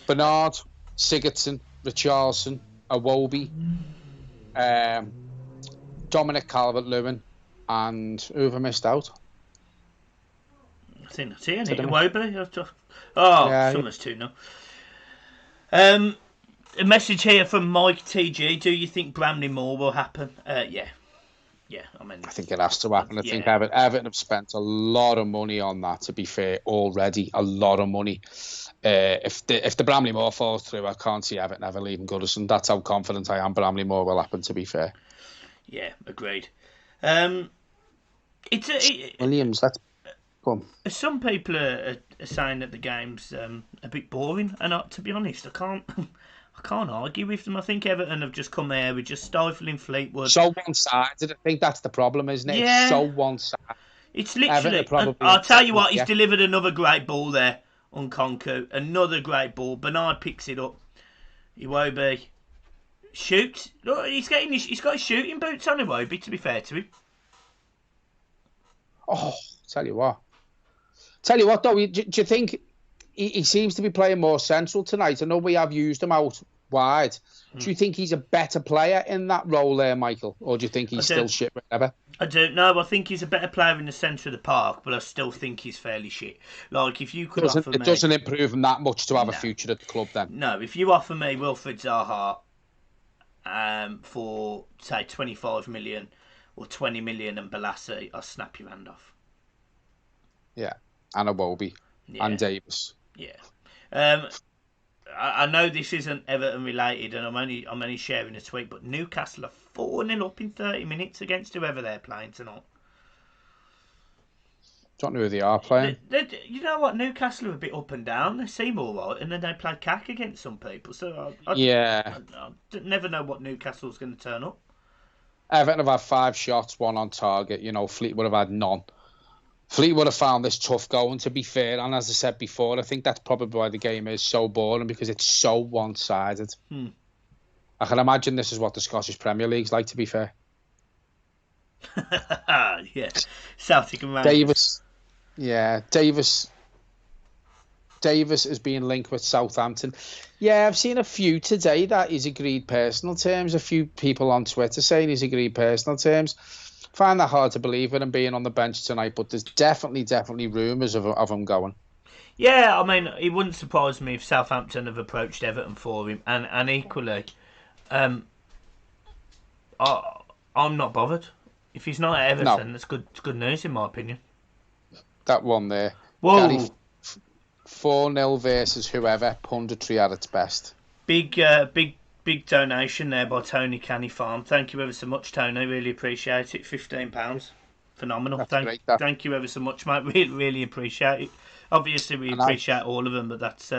S3: Bernard, Sigurdsson, Richarlison, Iwobi, Dominic Calvert-Lewin, and who have I missed out?
S4: I think that's it, isn't it? Iwobi? Oh, yeah, so much too now. A message here from Mike TG. Do you think Bramley Moore will happen? Yeah. Yeah, I think
S3: it has to happen. I think Everton have spent a lot of money on that, to be fair, already. A lot of money. If the Bramley Moore falls through, I can't see Everton ever leaving Goodison. That's how confident I am Bramley Moore will happen, to be fair.
S4: Yeah, agreed.
S3: Williams, let's go on.
S4: Some people are saying that the game's a bit boring, and to be honest, I can't argue with them. I think Everton have just come here with just stifling Fleetwood.
S3: So one-sided. I think that's the problem, isn't it?
S4: Yeah.
S3: It's so one-sided.
S4: It's literally... I'll tell you what, he's delivered another great ball there on Konku. Another great ball. Bernard picks it up. Iwobi shoots. Look, he's got his shooting boots on Iwobi, to be fair to him.
S3: Oh, tell you what, though, do you think... He seems to be playing more central tonight. I know we have used him out wide. Do you think he's a better player in that role there, Michael? Or do you think he's still shit whatever?
S4: I don't know. I think he's a better player in the centre of the park, but I still think he's fairly shit. Like, if you could offer me...
S3: It doesn't improve him that much to have a future at the club then.
S4: No, if you offer me Wilfried Zaha for, say, 25 million or 20 million and Balassi, I'll snap your hand off.
S3: Yeah, and Iwobi and Davis.
S4: Yeah. I know this isn't Everton related, and I'm only sharing a tweet, but Newcastle are 4-0 up in 30 minutes against whoever they're playing tonight.
S3: Don't know who they are playing.
S4: You know what? Newcastle are a bit up and down. They seem all right, and then they played cack against some people. So I never know what Newcastle's going to turn up.
S3: Everton have had 5 shots, 1 on target. You know, Fleetwood have had none. Fleetwood have found this tough going, to be fair, and as I said before, I think that's probably why the game is so boring, because it's so one-sided. I can imagine this is what the Scottish Premier League's like, to be fair.
S4: Yeah, Celtic and Rangers.
S3: Davis is being linked with Southampton. Yeah, I've seen a few today that he's agreed personal terms. A few people on Twitter saying he's agreed personal terms. Find that hard to believe with him being on the bench tonight, but there's definitely rumours of him going.
S4: Yeah, I mean, it wouldn't surprise me if Southampton have approached Everton for him, and equally, I'm not bothered. If he's not at Everton, that's good news in my opinion.
S3: That one there.
S4: Whoa.
S3: 4-0 versus whoever, punditry at its best.
S4: Big donation there by Tony Canny Farm. Thank you ever so much, Tony. Really appreciate it. £15. Phenomenal. Thank you ever so much, mate. Really appreciate it. Obviously, we appreciate all of them, but that's...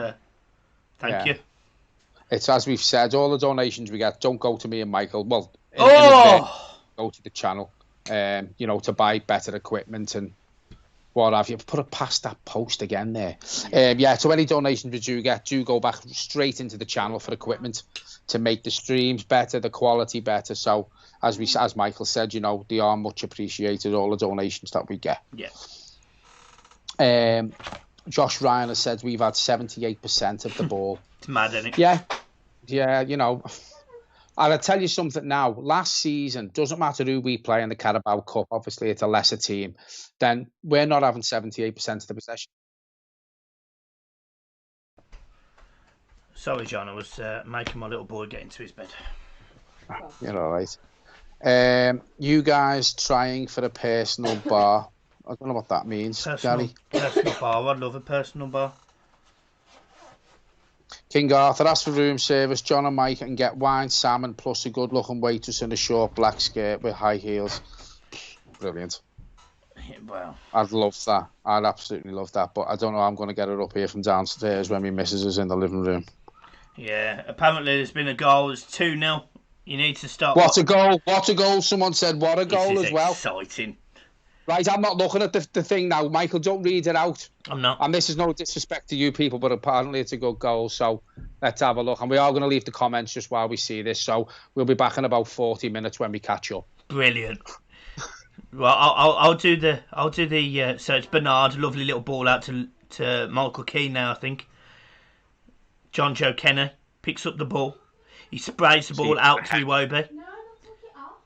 S4: thank you.
S3: It's as we've said, all the donations we get don't go to me and Michael. Well, go to the channel, to buy better equipment and what have you. Put it past that post again there. So any donations we do get do go back straight into the channel for equipment to make the streams better, the quality better. So as Michael said, they are much appreciated, all the donations that we get.
S4: Yeah.
S3: Josh Ryan has said we've had 78% of the ball.
S4: It's mad, isn't it?
S3: Yeah, And I'll tell you something now. Last season, doesn't matter who we play in the Carabao Cup, obviously it's a lesser team, then we're not having 78% of the possession.
S4: Sorry, John, I was making my little boy get into his bed.
S3: You're all right. You guys trying for a personal bar. I don't know what that means, Gary.
S4: Personal bar, I'd love a personal bar.
S3: King Arthur, ask for room service. John and Mike can get wine, salmon, plus a good-looking waitress in a short black skirt with high heels. Brilliant.
S4: Yeah, well,
S3: I'd love that. I'd absolutely love that. But I don't know how I'm going to get her up here from downstairs when my missus is in the living room.
S4: Yeah, apparently there's been a goal. It's 2-0. You need to stop.
S3: What a goal. What a goal. Someone said what a goal as well.
S4: Exciting.
S3: Right, I'm not looking at the thing now. Michael, don't read it out.
S4: I'm not.
S3: And this is no disrespect to you people, but apparently it's a good goal. So let's have a look. And we are going to leave the comments just while we see this. So we'll be back in about 40 minutes when we catch up.
S4: Brilliant. Well, I'll do the so it's Bernard, lovely little ball out to Michael Keane now, I think. John Joe Kenner picks up the ball. He sprays the ball out to Iwobi. No, I took it off.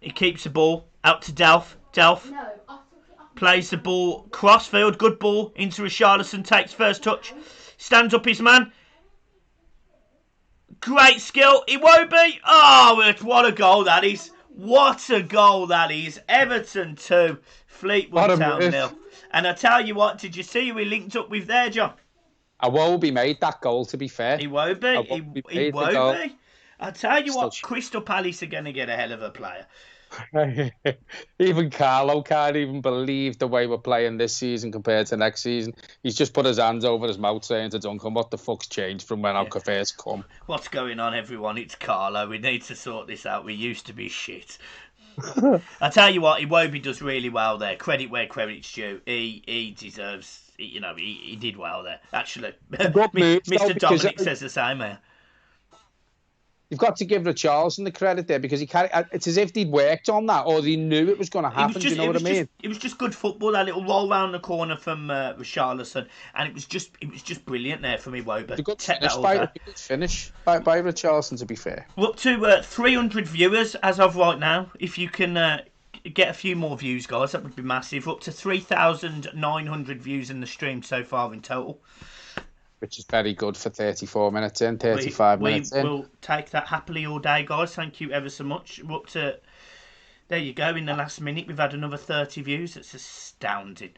S4: He keeps the ball out to Delph. Delph plays the ball crossfield, good ball into Richarlison, takes first touch, stands up his man. Great skill, Iwobi. Oh, what a goal that is! What a goal that is! Everton 2, Fleetwood Town 0. And I tell you what, did you see who we linked up with there, John?
S3: Iwobi made that goal, to be fair.
S4: Iwobi. I tell you what, Crystal Palace are going to get a hell of a player.
S3: Even Carlo can't even believe the way we're playing this season compared to next season. He's just put his hands over his mouth saying to Duncan, what the fuck's changed from when I first come?
S4: What's going on, everyone? It's Carlo. We need to sort this out. We used to be shit. I tell you what, Iwobi does really well there. Credit where credit's due. He deserves, he did well there. Actually, Mr. Dominic says the same here.
S3: you've got to give Richarlison the credit there because it's as if they'd worked on that or they knew it was going to happen. Do you know what I mean?
S4: It was just good football. That little roll round the corner from Richarlison, and it was just brilliant there from Iwobi.
S3: A good finish by Richarlison, to be fair.
S4: We're up to 300 viewers as of right now. If you can get a few more views, guys, that would be massive. We're up to 3,900 views in the stream so far in total.
S3: Which is very good for 34 minutes in, 35 minutes in.
S4: We'll take that happily all day, guys. Thank you ever so much. We're up to... There you go. In the last minute, we've had another 30 views. It's astounding.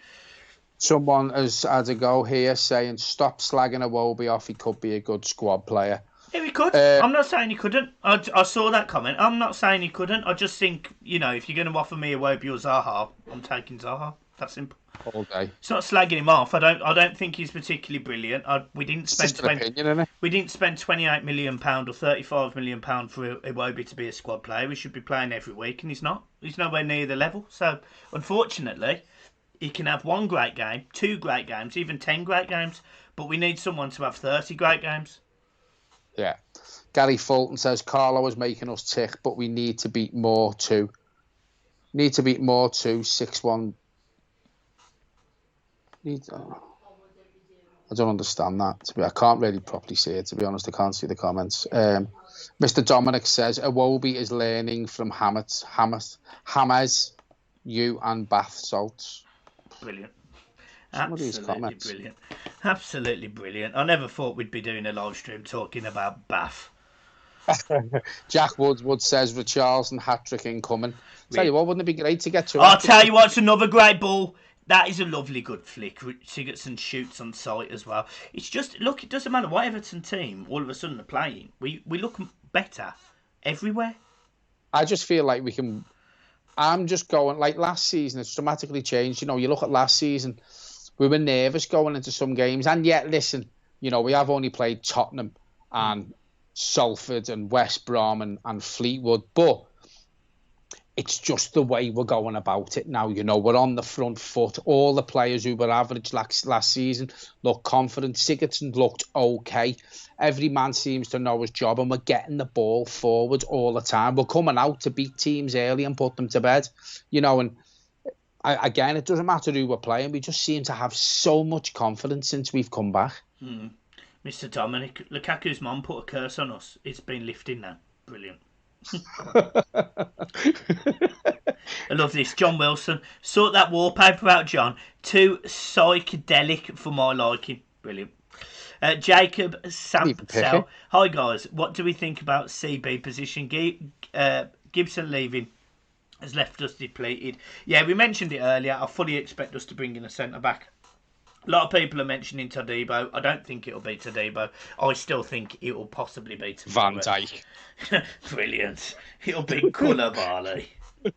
S3: Someone has had a go here saying, stop slagging Iwobi off. He could be a good squad player.
S4: Yeah, he could. I'm not saying he couldn't. I saw that comment. I'm not saying he couldn't. I just think, if you're going to offer me Iwobi or Zaha, I'm taking Zaha. That's simple.
S3: All day.
S4: It's not slagging him off. I don't think he's particularly brilliant. We didn't spend £28 million or £35 million for Iwobi to be a squad player. We should be playing every week, and he's not. He's nowhere near the level. So, unfortunately, he can have one great game, 2 great games, even 10 great games. But we need someone to have 30 great games.
S3: Yeah. Gary Fulton says Carlo is making us tick, but we need to beat more too. 6-1. I don't understand that. I can't really properly see it, to be honest. I can't see the comments. Mr. Dominic says Iwobi is learning from Hammers, you and bath salts.
S4: Brilliant. Absolutely brilliant. I never thought we'd be doing a live stream talking about bath.
S3: Jack Wood says Richarlison hat-trick incoming. Tell you what, wouldn't it be great to get to
S4: I'll tell you what's another great ball. That is a lovely good flick. Sigurdsson shoots on sight as well. It's just, look, it doesn't matter what Everton team all of a sudden are playing. We look better everywhere.
S3: I just feel like we can... I'm just going, like last season, it's dramatically changed. You look at last season, we were nervous going into some games. And yet, listen, we have only played Tottenham and Salford and West Brom and Fleetwood. But it's just the way we're going about it now. We're on the front foot. All the players who were average last season look confident. Sigurdsson looked okay. Every man seems to know his job, and we're getting the ball forward all the time. We're coming out to beat teams early and put them to bed. And again, it doesn't matter who we're playing. We just seem to have so much confidence since we've come back.
S4: Mr. Dominic, Lukaku's mum put a curse on us. It's been lifting now. Brilliant. I love this. John Wilson, sort that wallpaper out, John. Too psychedelic for my liking. Brilliant. Jacob Sampsell. Hi guys, what do we think about CB position? Gibson leaving has left us depleted. Yeah, we mentioned it earlier. I fully expect us to bring in a centre back. A lot of people are mentioning Todibo. I don't think it'll be Todibo. I still think it will possibly be
S3: Van Dijk.
S4: Brilliant. It'll be Koulibaly.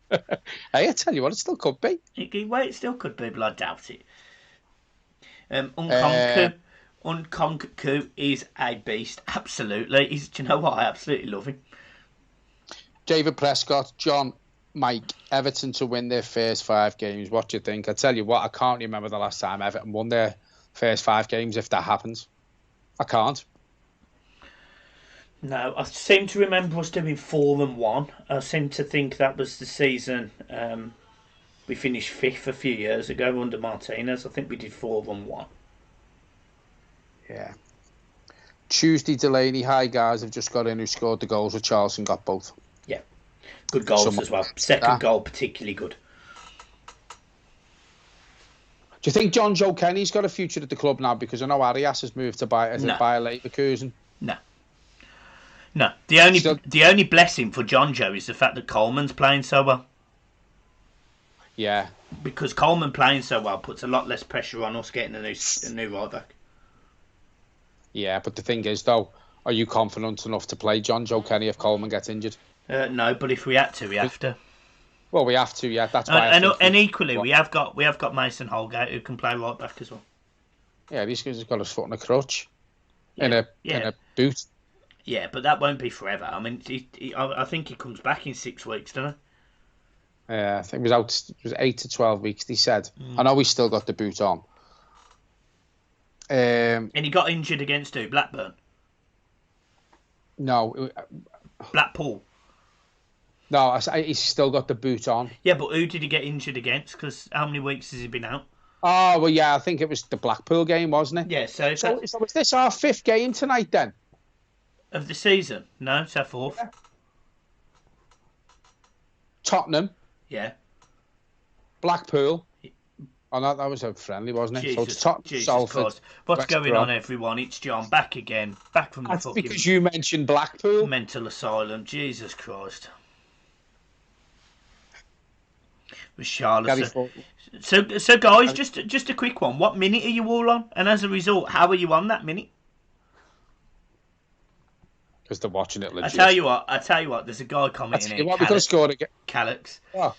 S3: Hey, I tell you what, it still could be.
S4: It still could be, but I doubt it. Unkonku is a beast. Absolutely. Do you know what? I absolutely love him.
S3: David Prescott, John, Mike, Everton to win their first 5 games. What do you think? I tell you what, I can't remember the last time Everton won their first 5 games, if that happens. I can't.
S4: No, I seem to remember us doing 4-1. I seem to think that was the season we finished 5th a few years ago under Martinez. I think we did 4-1.
S3: Yeah. Tuesday Delaney, hi guys, I've just got in who scored the goals. Richarlison got both.
S4: Yeah. Good goals as well. Second goal particularly good.
S3: Do you think John Joe Kenny's got a future at the club now? Because I know Arias has moved to Bayer Leverkusen.
S4: No. The only blessing for John Joe is the fact that Coleman's playing so well.
S3: Yeah.
S4: Because Coleman playing so well puts a lot less pressure on us getting a new right back.
S3: Yeah, but the thing is, though, are you confident enough to play John Joe Kenny if Coleman gets injured?
S4: No, but if we had to, we have to.
S3: Well, we have to, yeah. That's why.
S4: And equally, we have got Mason Holgate who can play right back as well.
S3: Yeah, he's got his foot in a crutch, in a boot.
S4: Yeah, but that won't be forever. I mean, I think he comes back in 6 weeks, doesn't he?
S3: Yeah, I think it was 8 to 12 weeks. He said. I know he's still got the boot on.
S4: And he got injured against who? Blackburn?
S3: No,
S4: Blackpool.
S3: No, he's still got the boot on.
S4: Yeah, but who did he get injured against? Because how many weeks has he been out?
S3: Oh, well, yeah, I think it was the Blackpool game, wasn't it?
S4: Yeah, so
S3: is this our 5th game tonight, then?
S4: Of the season? No, it's our 4th. Yeah.
S3: Tottenham.
S4: Yeah.
S3: Blackpool. Oh, no, that was a friendly, wasn't it?
S4: Jesus,
S3: so it's Tottenham,
S4: Jesus
S3: Salford.
S4: Christ. What's
S3: West
S4: going
S3: Brom.
S4: on, everyone? It's John, back again. Back from the
S3: That's
S4: fucking...
S3: because you mentioned Blackpool.
S4: Mental asylum. Jesus Christ. With Charlotte. So guys, just a quick one. What minute are you all on? And as a result, how are you on that minute?
S3: Because they're watching it legit.
S4: I tell you what. There's a guy commenting here.
S3: We're going to score again.
S4: Callux.
S3: Oh.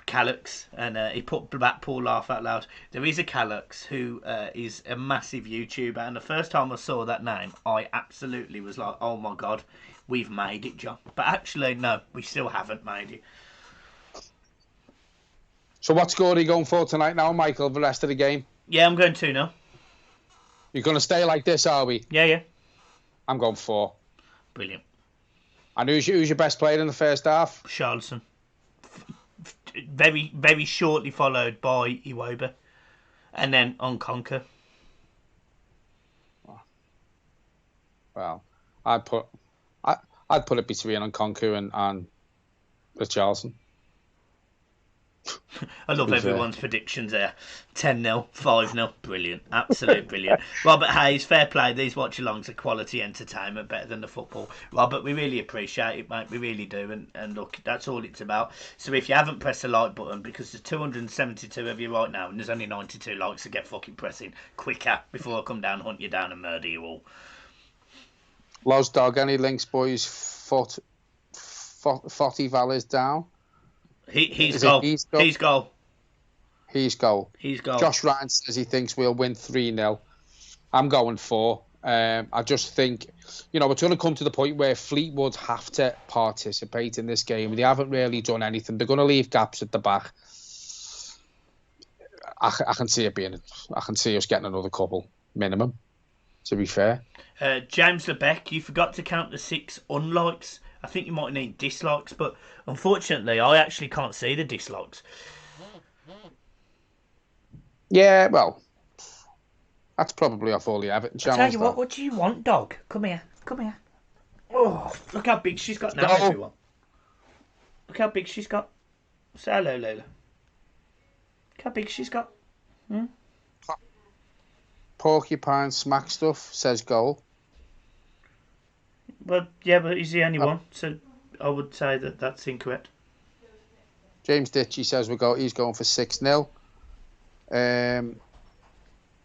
S4: Callux, and he put Blackpool laugh out loud. There is a Callux who is a massive YouTuber, and the first time I saw that name, I absolutely was like, oh my god, we've made it, John. But actually, no, we still haven't made it.
S3: So what score are you going for tonight now, Michael, the rest of the game?
S4: Yeah, I'm going 2-0.
S3: You're going to stay like this, are we?
S4: Yeah.
S3: I'm going 4.
S4: Brilliant.
S3: And who's your best player in the first half?
S4: Charlton. Very, very shortly followed by Iwobi. And then Unconquer.
S3: Well, I'd put it between Unconquer and Richarlison.
S4: I love everyone's predictions there. 10-0, 5-0, brilliant, absolute brilliant. Robert Hayes, fair play. These watch-alongs are quality entertainment, better than the football. Robert, we really appreciate it, mate. We really do. And look, that's all it's about. So if you haven't pressed the like button, because there's 272 of you right now, and there's only 92 likes, to get fucking pressing quicker before I come down, hunt you down, and murder you all.
S3: Loz Dog, any links, boys? 40 Valles down.
S4: He's goal.
S3: He's goal. Josh Ryan says he thinks we'll win 3-0. I'm going 4. I just think, it's going to come to the point where Fleetwood have to participate in this game. They haven't really done anything. They're going to leave gaps at the back. I can see us getting another couple minimum, to be fair.
S4: James Lebeck, you forgot to count the 6 unlikes. I think you might need dislikes, but unfortunately, I actually can't see the dislikes.
S3: Yeah, well, that's probably off all the Everton channels.
S4: I tell you what do you want, dog? Come here. Oh, look how big she's got now, everyone. Look how big she's got. Say hello, Lola. Look how big she's got.
S3: Porcupine Smack Stuff says goal.
S4: Well, yeah, but he's the only one, so I would say that's incorrect.
S3: James Ditchy says he's going for 6-0.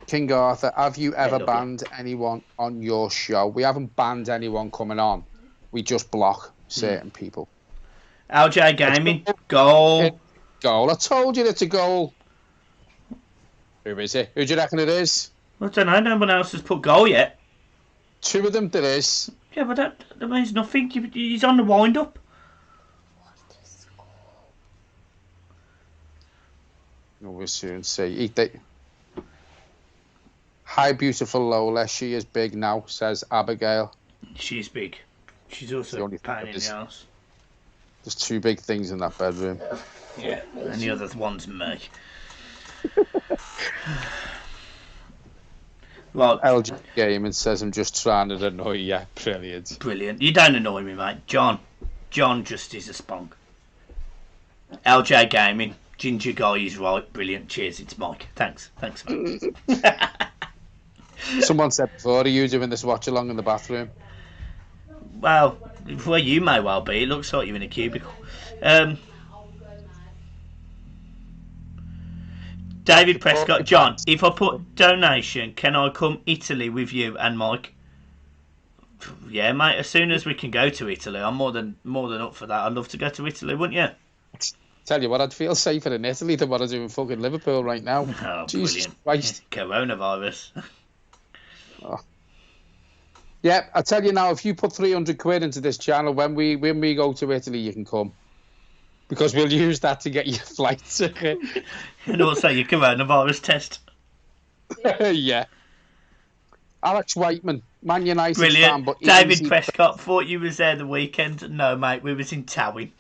S3: King Arthur, have you ever banned anyone on your show? We haven't banned anyone coming on. We just block certain people.
S4: LJ Gaming, goal.
S3: Goal. I told you it's a goal. Who is it? Who do you reckon it is?
S4: I don't know. No one else has put goal yet.
S3: 2 of them there is.
S4: Yeah, but that means nothing. He's on the wind-up.
S3: We'll soon see. Hi, beautiful Lola. She is big now, says Abigail.
S4: She's big. She's also a pain in the house.
S3: There's 2 big things in that bedroom.
S4: Yeah, and the other one's me. Well,
S3: LG Gaming says I'm just trying to annoy you. Brilliant.
S4: You don't annoy me, mate. John just is a spunk. LJ Gaming, ginger guy is right. Brilliant. Cheers. It's Mike. Thanks, mate.
S3: Someone said before, are you doing this watch along in the bathroom?
S4: Well, you may well be. It looks like you're in a cubicle. David Prescott, John, if I put donation, can I come Italy with you and Mike? Yeah, mate, as soon as we can go to Italy, I'm more than up for that. I'd love to go to Italy, wouldn't you?
S3: Tell you what, I'd feel safer in Italy than what I do in fucking Liverpool right now.
S4: Oh,
S3: Jesus
S4: brilliant.
S3: Christ.
S4: Coronavirus.
S3: Oh. Yeah, I tell you now, if you put 300 quid into this channel, when we go to Italy, you can come. Because we'll use that to get your flight ticket.
S4: And also your coronavirus test.
S3: Yeah. Alex Whiteman, Man United
S4: Brilliant.
S3: fan, but
S4: David
S3: easy.
S4: Prescott, thought you was there the weekend. No, mate, we was in Towing.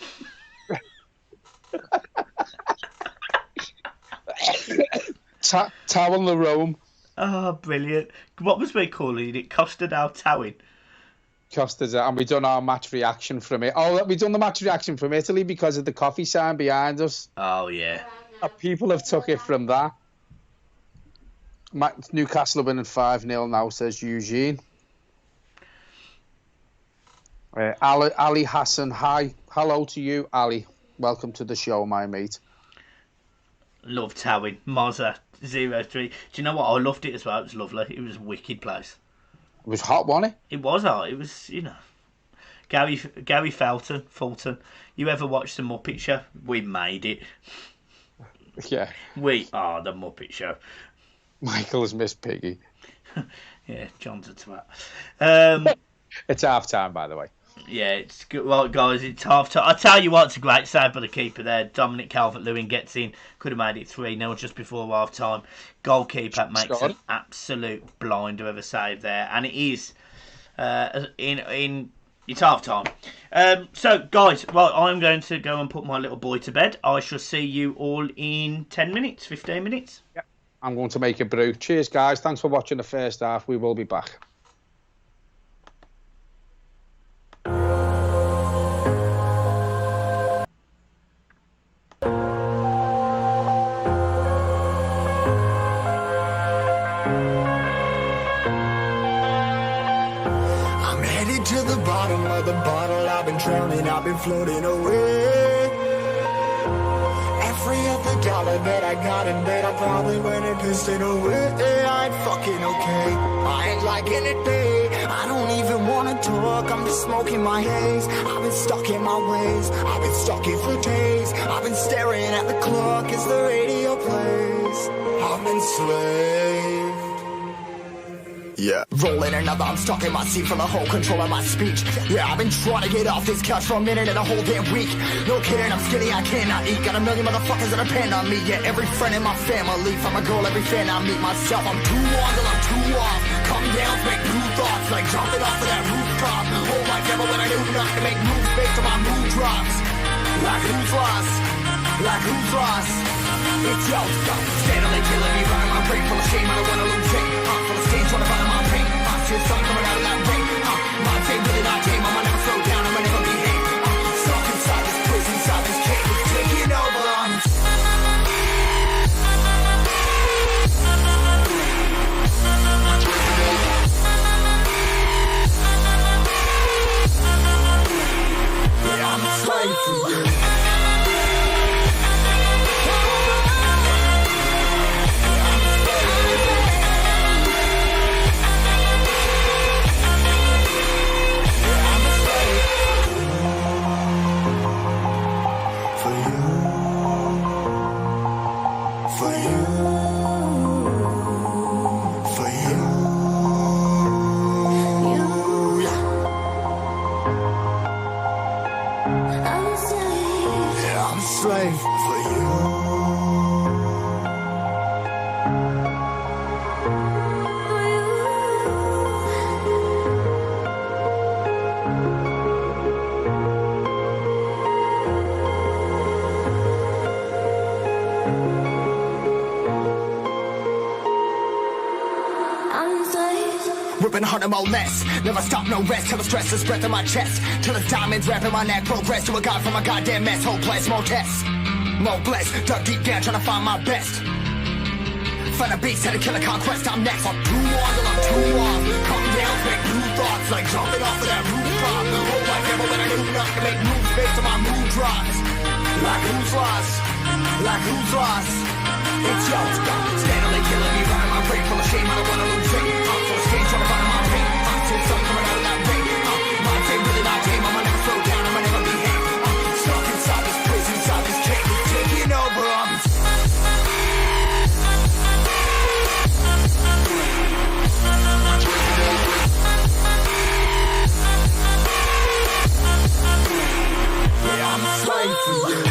S3: Towel the Rome.
S4: Oh, brilliant. What was we calling it? Costa del Towing.
S3: Costa's, and we done our match reaction from it. Oh, we done the match reaction from Italy because of the coffee sign behind us.
S4: Oh, yeah.
S3: People have took it from that. Newcastle are winning 5-0 now, says Eugene. Ali Hassan, hi. Hello to you, Ali. Welcome to the show, my mate.
S4: Love Towing. Mozza 03. Do you know what? I loved it as well. It was lovely. It was a wicked place.
S3: It was hot, wasn't it?
S4: It was hot. It was, you know. Gary Fulton. You ever watched the Muppet Show? We made it.
S3: Yeah.
S4: We are the Muppet Show.
S3: Michael's Miss Piggy.
S4: Yeah, John's a twat.
S3: It's half time, by the way.
S4: Yeah, it's good. Well, guys, it's half time. I tell you what, it's a great save by the keeper there. Dominic Calvert-Lewin gets in. Could have made it 3-0 just before half time. Goalkeeper makes an absolute blinder of a save there, and it is it's half time. So, guys, well, I'm going to go and put my little boy to bed. I shall see you all in 10 minutes, 15 minutes.
S3: Yeah, I'm going to make a brew. Cheers, guys. Thanks for watching the first half. We will be back.
S5: Drowning, I've been floating away. Every other dollar that I got in bed, I probably went and pissed it away. I ain't fucking okay. I ain't liking it, babe. I don't even wanna talk. I'm just smoking my haze. I've been stuck in my ways. I've been stuck here for days. I've been staring at the clock as the radio plays. I've been slaved. Yeah, rolling another, I'm stuck in my seat for the whole control of my speech. Yeah, I've been trying to get off this couch for a minute and a whole damn week. No kidding, I'm skinny, I cannot eat. Got a million motherfuckers that depend on me. Yeah, every friend in my family, from a girl, every fan I meet myself. I'm too on till I'm too off. Come down, make new thoughts, like jumping off of that rooftop. Oh my God, but when I do not to make moves based on my mood drops. Like who's lost? Like who's lost? It's yo, stop steadily killing me, running my brain full of shame. I don't wanna lose it. Full of stage, trying to find my pain. I see the sun coming out of that rain. My team really not tame. I'ma never slow down. I'ma never behave. Stuck inside this prison, inside this cage, it's taking over. Yeah, I'm a slave for you. Slave for you. Ripping hard and more less. Never stop, no rest. Till the stress is breath in my chest. Till it's diamonds wrapping my neck. Progress to a god from a goddamn mess. Hopeless, more tests. More blessed. Dug deep down trying to find my best. Find a beast, had to kill a conquest. I'm next. I'm too on till I'm too off. Come down, make new thoughts. Like jumping off of that rooftop. Oh my God, but when I do not to make moves based on my mood drops. Like who's lost? Like who's lost? It's yo, stop steadily killing me, running my brain full of shame. I don't wanna lose it. I'm full of stage, trying to find my pain. I'm seeing sun coming out of that rain. My team really not tame. I'ma never slow down. I'ma never behave. Stuck inside this prison, inside this cage, it's taking over. Yeah, I'm a slave for you.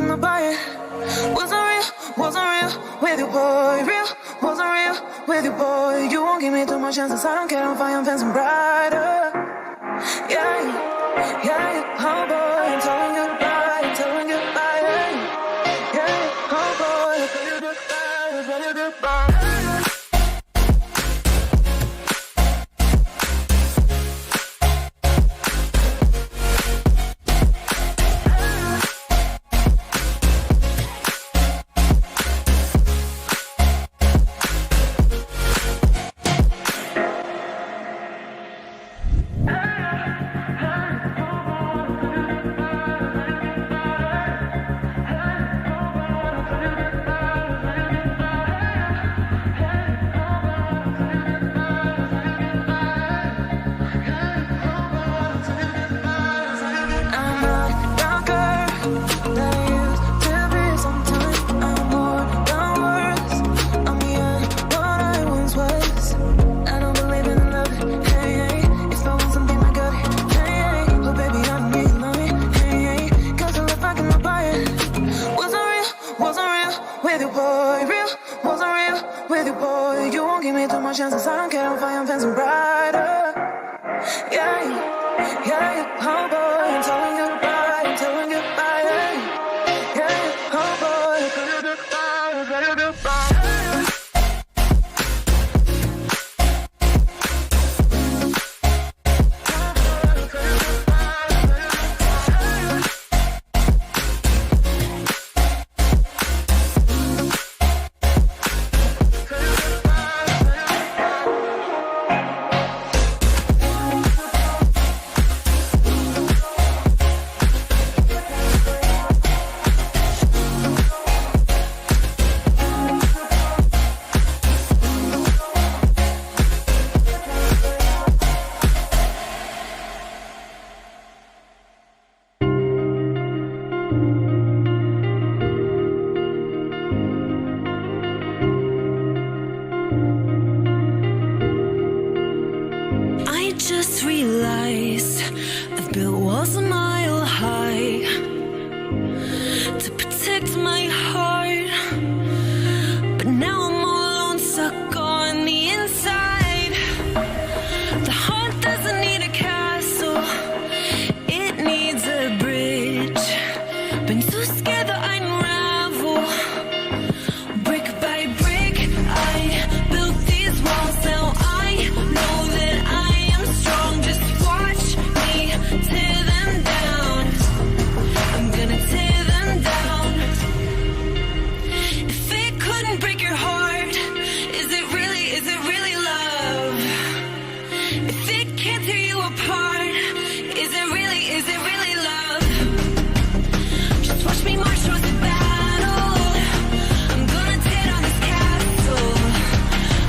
S6: fucking about it. Wasn't real with you, boy. Real, wasn't real with you, boy. You won't give me too much chances. I don't care, I'm fine, I'm fencing brighter. Yeah, oh boy, I'm telling you goodbye, yeah, oh boy, I'm telling you goodbye. Chances I don't care, I'm fine, I'm fencing brighter. Yeah, oh boy, I'm telling you goodbye, yeah, oh boy, I'm telling you goodbye.
S7: Just realized I've built walls a mile high to protect my heart, but now I'm all alone, stuck on the inside. The heart doesn't need a castle, it needs a bridge. Been too scared that I'd unravel. Brick by brick, I built these walls. Now I know that I strong, just watch me tear them down. I'm gonna tear them down. If it couldn't break your heart, is it really love? If it can't tear you apart, is it really love? Just watch me march towards the battle. I'm gonna tear down this castle.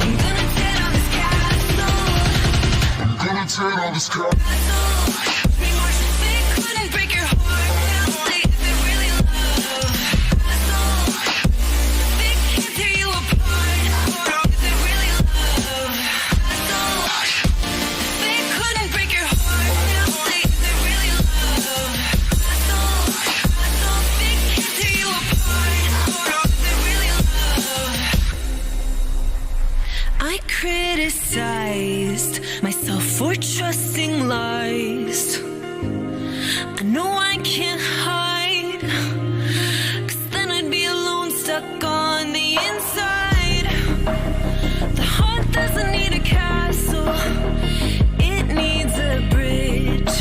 S7: I'm gonna tear down this castle.
S2: Gonna turn on this car.
S7: If it couldn't break your heart, is it really love? If it can't tear you apart, is it really love? If it couldn't break your heart, is it really love? If it can't tear you apart, is it really love? I criticized myself for trusting lies. I know I can't hide, 'cause then I'd be alone, stuck on the inside. The heart doesn't need a castle, it needs a bridge.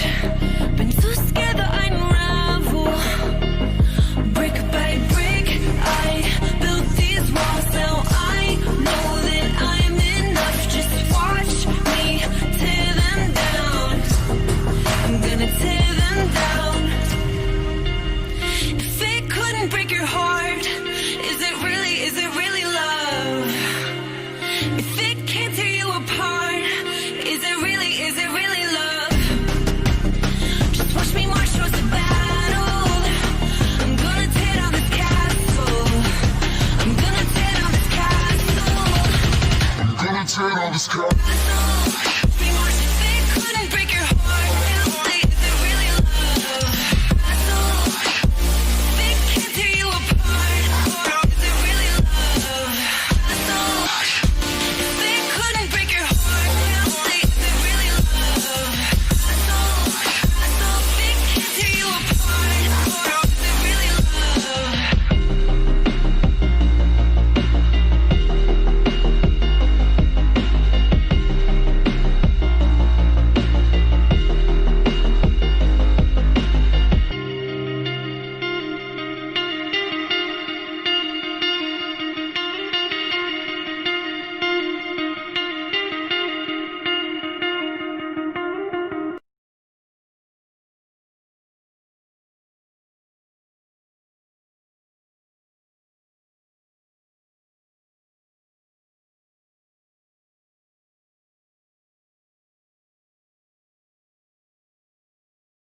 S7: Been too scared that I'd unravel. Brick by brick, I built these walls. Now I know that I'm enough. Just watch me tear them down. I'm gonna tear them down. If it couldn't break your heart, is it really love? If it can't tear you apart, is it really love? Just watch me march towards the battle. I'm gonna tear down this castle. I'm gonna tear down this castle.
S2: Gonna turn on this car.